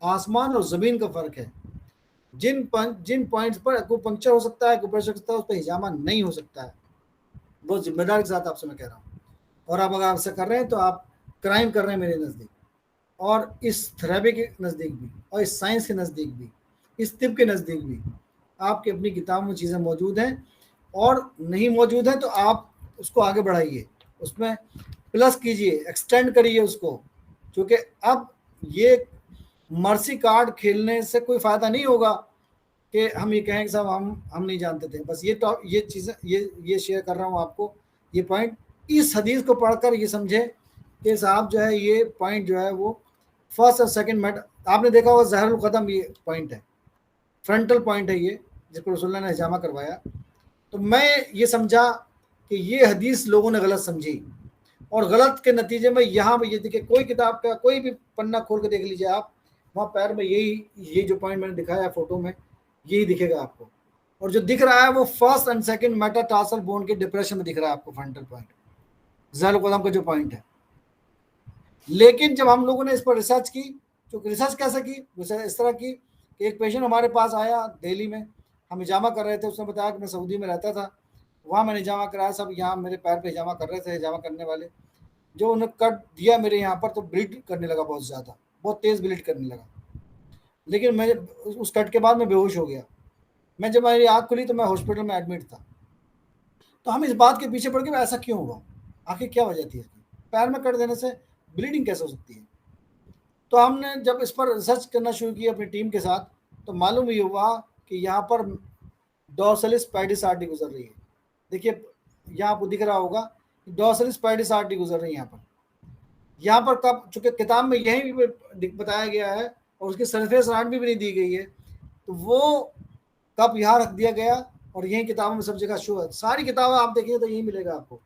آسمان اور زمین کا فرق ہے. جن پوائنٹس پر ایکوپنکچر ہو سکتا ہے، ایکوپریشر ہو سکتا ہے، اس پہ حجامہ نہیں ہو سکتا ہے. بہت ذمہ داری کے ساتھ آپ سے میں کہہ رہا ہوں. اور آپ اگر آپ سے کر رہے ہیں تو آپ کرائم کر رہے ہیں میرے نزدیک، اور اس تھراپی کے نزدیک بھی، اور اس سائنس کے نزدیک بھی، اس طب کے نزدیک بھی. آپ کی اپنی کتاب میں چیزیں موجود ہیں، اور نہیں موجود ہیں تو آپ اس کو آگے بڑھائیے، اس میں پلس کیجئے، ایکسٹینڈ کریے اس کو، کیونکہ اب یہ مرسی کارڈ کھیلنے سے کوئی فائدہ نہیں ہوگا کہ ہم یہ کہیں کہ صاحب ہم نہیں جانتے تھے. بس یہ چیزیں یہ شیئر کر رہا ہوں آپ کو یہ پوائنٹ. اس حدیث کو پڑھ کر یہ سمجھے کہ صاحب جو ہے یہ پوائنٹ جو ہے وہ فرسٹ اور سیکنڈ میٹر. آپ نے دیکھا ہوگا ظاہر القدم یہ پوائنٹ ہے، فرنٹل پوائنٹ ہے یہ، جس کو رسول اللہ نے حجامہ کروایا. تو میں یہ سمجھا کہ یہ حدیث لوگوں نے غلط سمجھی، اور غلط کے نتیجے میں یہاں پہ یہ دیکھیں کوئی کتاب کا کوئی بھی پنہ کھول کے دیکھ لیجیے آپ، وہاں پیر میں یہ جو پوائنٹ میں نے دکھایا ہے فوٹو میں یہی دکھے گا آپ کو. اور جو دکھ رہا ہے وہ فرسٹ اینڈ سیکنڈ میٹاٹارسل بون کے ڈپریشن میں دکھ رہا ہے آپ کو، فرنٹل پوائنٹ ظاہر القدم کا جو پوائنٹ ہے. لیکن جب ہم لوگوں نے اس پر ریسرچ کی، تو ریسرچ کیسے کی؟ اس طرح کی کہ ایک پیشنٹ ہمارے پاس آیا دہلی میں، ہم حجامہ کر رہے تھے. اس نے بتایا کہ میں سعودی میں رہتا تھا، وہاں میں نے حجامہ کرایا. سب یہاں میرے پیر پہ حجامہ کر رہے تھے، حجامہ کرنے والے. جو انہیں کٹ دیا میرے یہاں پر تو بلیڈ کرنے لگا، بہت زیادہ، بہت تیز بلیڈ کرنے لگا. لیکن میں اس کٹ کے بعد میں بے ہوش ہو گیا. میں جب میری آنکھ کھلی تو میں ہاسپٹل میں ایڈمٹ تھا. تو ہم اس بات کے پیچھے پڑ کے ایسا کیوں ہوا، آخر کیا وجہ تھی اس کی، پیر میں کٹ دینے سے بلیڈنگ کیسے ہو سکتی ہے. تو ہم نے جب اس پر ریسرچ کرنا شروع کی اپنی ٹیم کے ساتھ، تو معلوم یہ ہوا کہ یہاں پر ڈورسلس پیڈس آرٹری گزر رہی ہے. دیکھیے یہاں آپ کو دکھ رہا ہوگا ڈورسلس پیڈس آرٹری گزر رہی ہے یہاں پر کب، چونکہ کتاب میں یہی بھی بتایا گیا ہے اور اس کی سرفیس رانٹ بھی نہیں دی گئی ہے، تو وہ کب یہاں رکھ دیا گیا اور یہی کتابوں میں سب جگہ شو ہے. ساری کتابیں آپ دیکھیں تو یہی ملے گا آپ کو.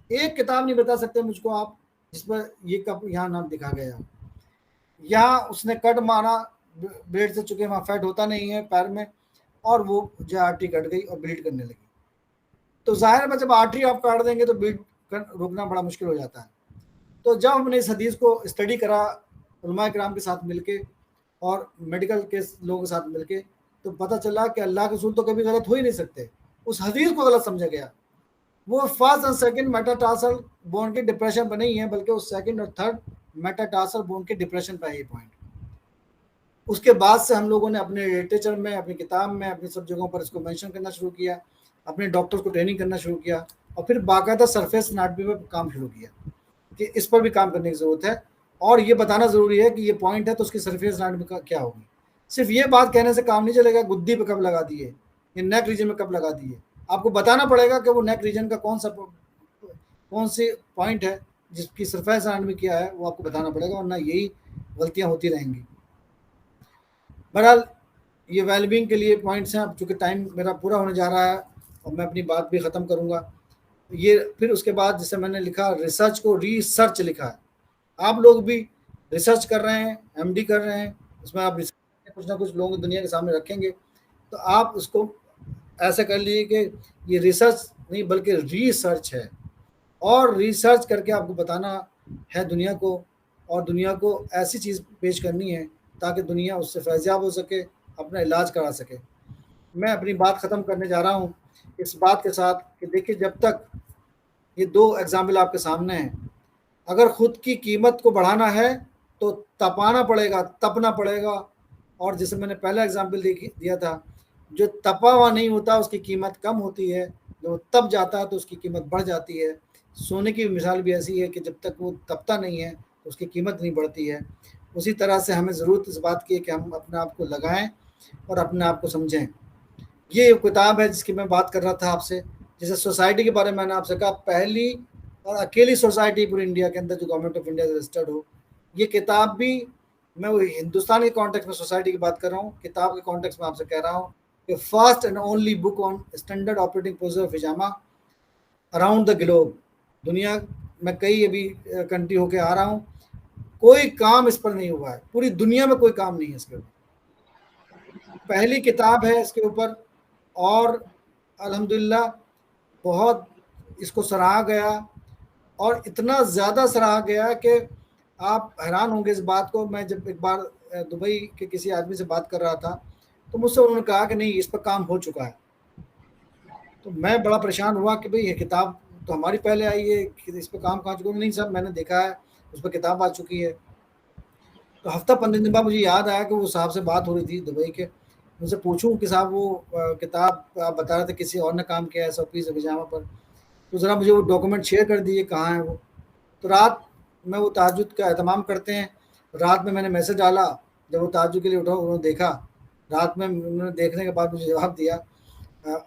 ایک کتاب نہیں بتا سکتے مجھ کو آپ جس پر یہ کب یہاں نام دکھا گیا. یہاں اس نے کٹ مارا بلیڈ سے، چکے وہاں فیٹ ہوتا نہیں ہے پیر میں، اور وہ جو آرٹری کٹ گئی اور بلیڈ کرنے لگی. تو ظاہر ہے جب آرٹری آپ کاٹ دیں گے تو بلیڈ روکنا بڑا مشکل ہو جاتا ہے. تو جب ہم نے اس حدیث کو اسٹڈی کرا علماء کرام کے ساتھ مل کے اور میڈیکل کے لوگوں کے ساتھ مل کے، تو پتہ چلا کہ اللہ کے رسول تو کبھی غلط ہو ہی نہیں سکتے. اس حدیث کو غلط سمجھا گیا. وہ فرسٹ اور سیکنڈ میٹاٹارسل بون کے ڈپریشن پہ نہیں ہے، بلکہ وہ سیکنڈ اور تھرڈ میٹاٹارسل بون کے ڈپریشن پہ ہے یہ پوائنٹ. اس کے بعد سے ہم لوگوں نے اپنے لٹریچر میں، اپنی کتاب میں، اپنی سب جگہوں پر اس کو مینشن کرنا شروع کیا، اپنے ڈاکٹرز کو ٹریننگ کرنا شروع کیا، اور پھر باقاعدہ سرفیس اناٹمی پہ کام شروع کیا کہ اس پر بھی کام کرنے کی ضرورت ہے. اور یہ بتانا ضروری ہے کہ یہ پوائنٹ ہے تو اس کی سرفیس اناٹمی کا کیا ہوگی. صرف یہ بات کہنے سے کام نہیں چلے گا گدی پہ کب لگا دیے، یہ نیک ریجن میں کب لگا دیے. آپ کو بتانا پڑے گا کہ وہ نیک ریجن کا کون سی پوائنٹ ہے جس کی سرفیس اناٹمی کیا ہے، وہ آپ کو بتانا پڑے گا، ورنہ یہی غلطیاں ہوتی رہیں گی. بہرحال یہ ویل بینگ کے لیے پوائنٹس ہیں. اب چونکہ ٹائم میرا پورا ہونے جا رہا ہے اور میں اپنی بات بھی ختم کروں گا. یہ پھر اس کے بعد جسے میں نے لکھا ریسرچ کو ریسرچ لکھا ہے. آپ لوگ بھی ریسرچ کر رہے ہیں، ایم ڈی کر رہے ہیں، اس میں آپ کچھ نہ کچھ لوگوں دنیا کے سامنے رکھیں گے، تو آپ اس کو ایسا کر لیجیے کہ یہ ریسرچ نہیں بلکہ ریسرچ ہے، اور ریسرچ کر کے آپ کو بتانا ہے دنیا کو، اور دنیا کو ایسی چیز پیش کرنی ہے تاکہ دنیا اس سے فیضیاب ہو سکے، اپنا علاج کرا سکے. میں اپنی بات ختم کرنے جا رہا ہوں اس بات کے ساتھ کہ دیکھیے جب تک یہ دو ایگزامپل آپ کے سامنے ہیں، اگر خود کی قیمت کو بڑھانا ہے تو تپانا پڑے گا، تپنا پڑے گا. اور جیسے میں نے پہلا ایگزامپل دیا تھا، جو تپا ہوا نہیں ہوتا اس کی قیمت کم ہوتی ہے، جو تپ جاتا ہے تو اس کی قیمت بڑھ جاتی ہے. سونے کی مثال بھی ایسی ہے کہ جب تک وہ تپتا نہیں ہے تو اس کی قیمت نہیں بڑھتی ہے. اسی طرح سے ہمیں ضرورت اس بات کی ہے کہ ہم اپنے آپ کو لگائیں اور اپنے آپ کو سمجھیں. یہ کتاب ہے جس کی میں بات کر رہا تھا آپ سے، جیسے سوسائٹی کے بارے میں نے آپ سے کہا، پہلی اور اکیلی سوسائٹی پورے انڈیا کے اندر جو گورنمنٹ آف انڈیا سے رجسٹرڈ ہو. یہ کتاب بھی میں وہ ہندوستان کے کانٹیکس میں سوسائٹی کی بات کر رہا ہوں، کتاب کے کانٹیکس میں آپ سے کہہ رہا ہوں کہ first and only book on standard operating procedure of hijama around the globe. دنیا میں کئی ابھی کنٹری ہو کے آ رہا ہوں، کوئی کام اس پر نہیں ہوا ہے، پوری دنیا میں کوئی کام نہیں ہے اس کے اوپر. پہلی کتاب ہے اس کے اوپر، اور الحمدللہ بہت اس کو سراہا گیا، اور اتنا زیادہ سراہا گیا کہ آپ حیران ہوں گے اس بات کو. میں جب ایک بار دبئی کے کسی آدمی سے بات کر رہا تھا تو مجھ سے انہوں نے کہا کہ نہیں اس پر کام ہو چکا ہے. تو میں بڑا پریشان ہوا کہ بھئی یہ کتاب تو ہماری پہلے آئی ہے کہ اس پہ کام کہاں چکا. نہیں صاحب میں نے دیکھا ہے اس پہ کتاب آ چکی ہے. تو ہفتہ 15 دن بعد مجھے یاد آیا کہ وہ صاحب سے بات ہو رہی تھی دبئی کے. ان سے پوچھوں کہ صاحب وہ کتاب آپ بتا رہے تھے کسی اور نے کام کیا ہے 100 پیس حجامہ پر. تو ذرا مجھے وہ ڈاکومنٹ شیئر کر دیجیے کہاں ہے وہ. تو رات میں وہ تہجد کا اہتمام کرتے ہیں. رات میں نے میسج ڈالا, جب وہ تہجد کے لیے اٹھا انہوں نے دیکھا, رات میں انہوں نے دیکھنے کے بعد مجھے جواب دیا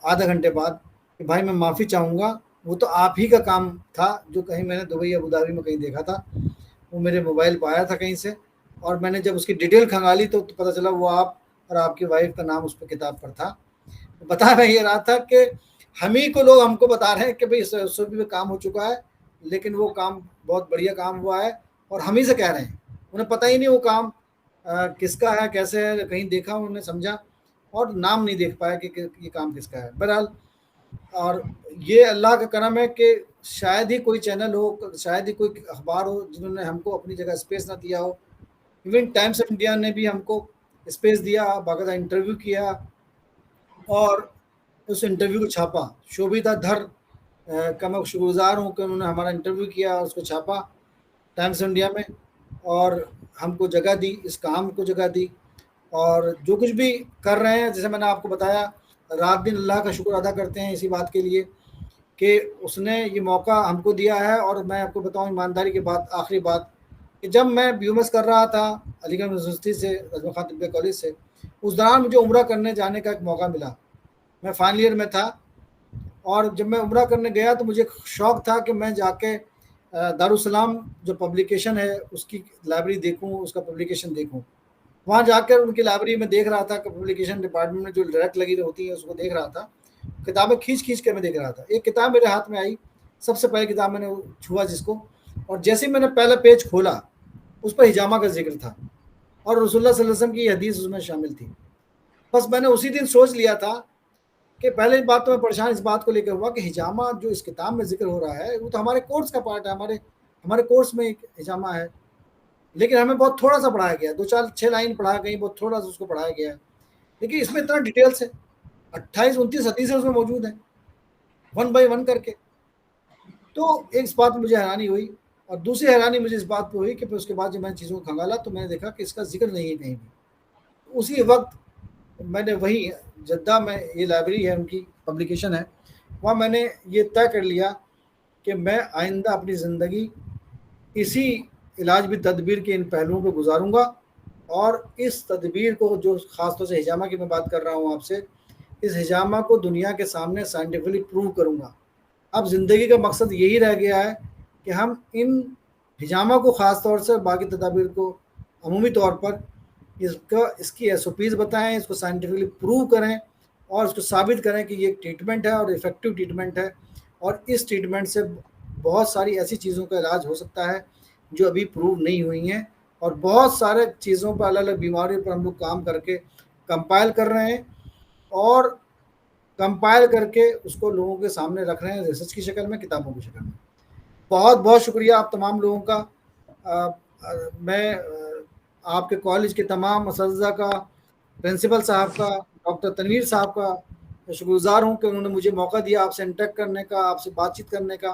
آدھا گھنٹے بعد کہ بھائی میں معافی چاہوں گا, وہ تو آپ ہی کا کام تھا جو کہیں میں نے دبئی ابوظہبی میں کہیں دیکھا تھا, وہ میرے موبائل پہ آیا تھا کہیں سے, اور میں نے جب اس کی ڈیٹیل کھنگالی تو پتہ چلا وہ آپ اور آپ کی وائف کا نام اس پہ کتاب پر تھا. بتا میں یہ رہا تھا کہ ہم ہی کو لوگ ہم کو بتا رہے ہیں کہ بھائی صوبی میں کام ہو چکا ہے, لیکن وہ کام بہت بڑھیا کام ہوا ہے, اور ہم ہی سے کہہ رہے ہیں. انہیں پتہ ہی نہیں وہ کام کس کا ہے, کیسے ہے, کہیں دیکھا انہوں نے سمجھا, اور نام نہیں دیکھ پایا کہ یہ کام کس کا ہے. بہرحال اور یہ اللہ کا کرم ہے کہ شاید ہی کوئی چینل ہو, شاید ہی کوئی اخبار ہو جنہوں نے ہم کو اپنی جگہ اسپیس نہ دیا ہو. ایون ٹائمس آف انڈیا نے بھی ہم کو اسپیس دیا, باقاعدہ انٹرویو کیا, اور اس انٹرویو کو چھاپا. شوبھیتا دھر کا میں شکر گزار ہوں کہ انہوں نے ہمارا انٹرویو کیا, اس کو چھاپا ٹائمس آف انڈیا میں, اور ہم کو جگہ دی, اس کام کو جگہ دی. اور جو کچھ بھی کر رہے ہیں, جیسے میں نے آپ کو بتایا, رات دن اللہ کا شکر ادا کرتے ہیں اسی بات کے لیے کہ اس نے یہ موقع ہم کو دیا ہے. اور میں آپ کو بتاؤں ایمانداری کی بات, آخری بات, کہ جب میں بی ایم ایس کر رہا تھا علی گڑھ یونیورسٹی سے, اجمل خان طبیہ کالج سے, اس دوران مجھے عمرہ کرنے جانے کا ایک موقع ملا. میں فائنل ایئر میں تھا, اور جب میں عمرہ کرنے گیا تو مجھے شوق تھا کہ میں جا کے دارالسلام جو پبلیکیشن ہے اس کی لائبریری دیکھوں, اس کا پبلیکیشن دیکھوں. وہاں جا کر ان کی لائبریری میں دیکھ رہا تھا کہ پبلیکیشن ڈپارٹمنٹ میں جو ڈائریکٹ لگی ہوتی ہیں اس کو دیکھ رہا تھا, کتابیں کھینچ کے میں دیکھ رہا تھا. ایک کتاب میرے ہاتھ میں آئی, سب سے پہلی کتاب میں نے چھوا جس کو, اور جیسے میں نے پہلا پیج کھولا اس پر حجامہ کا ذکر تھا, اور رسول اللہ صلی اللہ علیہ وسلم کی حدیث اس میں شامل تھی. بس میں نے اسی دن سوچ لیا تھا کہ پہلے بات تو میں پریشان اس بات کو لے کر ہوا کہ حجامہ جو اس کتاب میں ذکر ہو رہا ہے وہ تو ہمارے کورس کا پارٹ ہے, ہمارے کورس میں ایک حجامہ ہے, لیکن ہمیں بہت تھوڑا سا پڑھایا گیا, 2-4-6 لائن پڑھا گئی, بہت تھوڑا سا اس کو پڑھایا گیا ہے. لیکن اس میں اتنا ڈیٹیلس ہے, 28-29 حدیثیں اس میں موجود ہیں 1 بائی 1 کر کے. تو ایک اس بات مجھے حیرانی ہوئی, اور دوسری حیرانی مجھے اس بات پہ ہوئی کہ پھر اس کے بعد جب میں چیزوں کو کھنگالا تو میں نے دیکھا کہ اس کا ذکر نہیں ہے کہیں بھی. اسی وقت میں نے وہی جدہ میں, یہ لائبریری ہے ان کی پبلیکیشن ہے, وہاں میں نے یہ طے کر لیا کہ میں آئندہ اپنی زندگی اسی علاج بھی تدبیر کے ان پہلوؤں پہ گزاروں گا, اور اس تدبیر کو جو خاص طور سے حجامہ کی میں بات کر رہا ہوں آپ سے, اس حجامہ کو دنیا کے سامنے سائنٹیفکلی پروو کروں گا. اب زندگی کا مقصد یہی رہ گیا ہے کہ ہم ان حجامہ کو خاص طور سے, باقی تدابیر کو عمومی طور پر اس کی ایس او پیز بتائیں, اس کو سائنٹیفکلی پروو کریں, اور اس کو ثابت کریں کہ یہ ایک ٹریٹمنٹ ہے اور افیکٹو ٹریٹمنٹ ہے, اور اس ٹریٹمنٹ سے بہت ساری ایسی چیزوں کا علاج ہو سکتا ہے جو ابھی پروو نہیں ہوئی ہیں, اور بہت سارے چیزوں پر, الگ الگ بیماریوں پر ہم لوگ کام کر کے کمپائل کر رہے ہیں, اور کمپائل کر کے اس کو لوگوں کے سامنے رکھ رہے ہیں ریسرچ کی شکل میں, کتابوں کی شکل میں. بہت بہت شکریہ آپ تمام لوگوں کا. میں آپ کے کالج کے تمام اساتذہ کا, پرنسپل صاحب کا, ڈاکٹر تنویر صاحب کا شکر گزار ہوں کہ انہوں نے مجھے موقع دیا آپ سے انٹریکٹ کرنے کا, آپ سے بات چیت کرنے کا.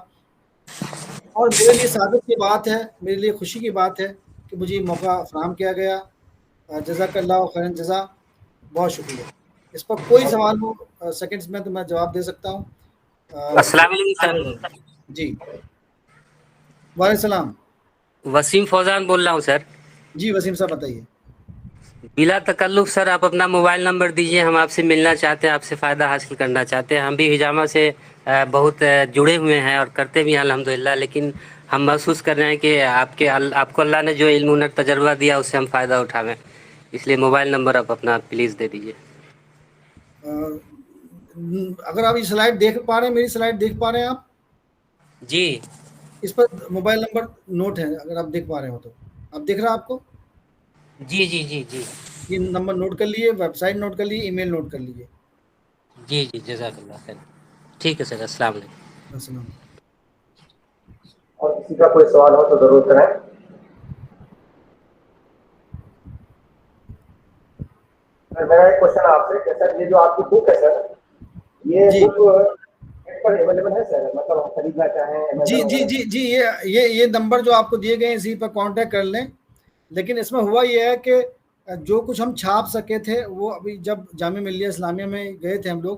اور میرے لیے سعادت کی بات ہے, میرے لیے خوشی کی بات ہے کہ مجھے یہ موقع فراہم کیا گیا. جزاک اللہ خیرن جزا, بہت شکریہ. اس پر کوئی سوال ہو سیکنڈز میں تو میں جواب دے سکتا ہوں. السلام علیکم سر. جی وعلیکم السلام. وسیم فوزان بول رہا ہوں سر. جی وسیم صاحب بتائیے. بلا تکلف سر آپ اپنا موبائل نمبر دیجیے, ہم آپ سے ملنا چاہتے ہیں, آپ سے فائدہ حاصل کرنا چاہتے ہیں. ہم بھی حجامہ سے بہت جڑے ہوئے ہیں اور کرتے بھی ہیں الحمدللہ, لیکن ہم محسوس کر رہے ہیں کہ آپ کو اللہ نے جو علم ہنر تجربہ دیا اس سے ہم فائدہ اٹھاویں, اس لیے موبائل نمبر آپ اپنا پلیز دے دیجیے. اگر آپ یہ سلائڈ دیکھ پا رہے ہیں, میری سلائڈ دیکھ پا رہے ہیں آپ؟ جی اس پر موبائل نمبر نوٹ ہے, اگر آپ دیکھ پا رہے ہو تو. آپ دیکھ رہا آپ کو؟ جی جی جی جی یہ نمبر نوٹ کر لیجیے, ویب سائٹ نوٹ کر لیجیے, ای میل نوٹ کر لیجیے. جی جی جزاک اللہ خیر. ٹھیک ہے سر, السلام علیکم. السلام. اور کسی کا کوئی سوال ہو تو ضرور کریں. میرا ایک کوشچن آپ سے کہ سر یہ جو آپ کی بک ہے سر, یہ بک پر اویلیبل ہے سر, مطلب ہم خریدنا چاہیں؟ جی جی جی جی یہ نمبر جو آپ کو دیے گئے ہیں اسی پر کانٹیکٹ کر لیں. لیکن اس میں ہوا یہ ہے کہ جو کچھ ہم چھاپ سکے تھے وہ ابھی جب جامعہ ملیہ اسلامیہ میں گئے تھے ہم لوگ,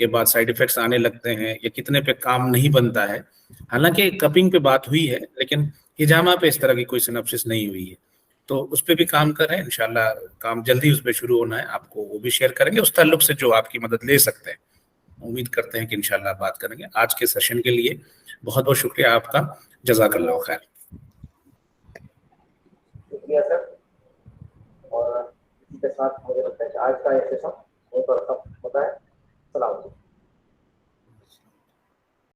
کے بعد سائڈ افیکٹس آنے لگتے ہیں یا کتنے پہ کام نہیں بنتا ہے. حالانکہ کپنگ پہ بات ہوئی ہے لیکن ہجامہ پہ اس طرح کی کوئی سنپسس نہیں ہوئی ہے, تو اس پہ بھی کام کر رہے ہیں. انشاءاللہ کام جلدی اس پہ شروع ہونا ہے, آپ کو وہ بھی شیئر کریں گے اس تعلق سے جو آپ کی مدد لے سکتے ہیں. امید کرتے ہیں کہ انشاءاللہ بات کریں گے. آج کے سیشن کے لیے بہت بہت شکریہ آپ کا. جزاک اللہ خیر. شکریہ سر. اور اسی کے ساتھ مجھے لگتا ہے کہ آج کا یہ سیشن بہت ختم ہوتا ہے. السلام علیکم.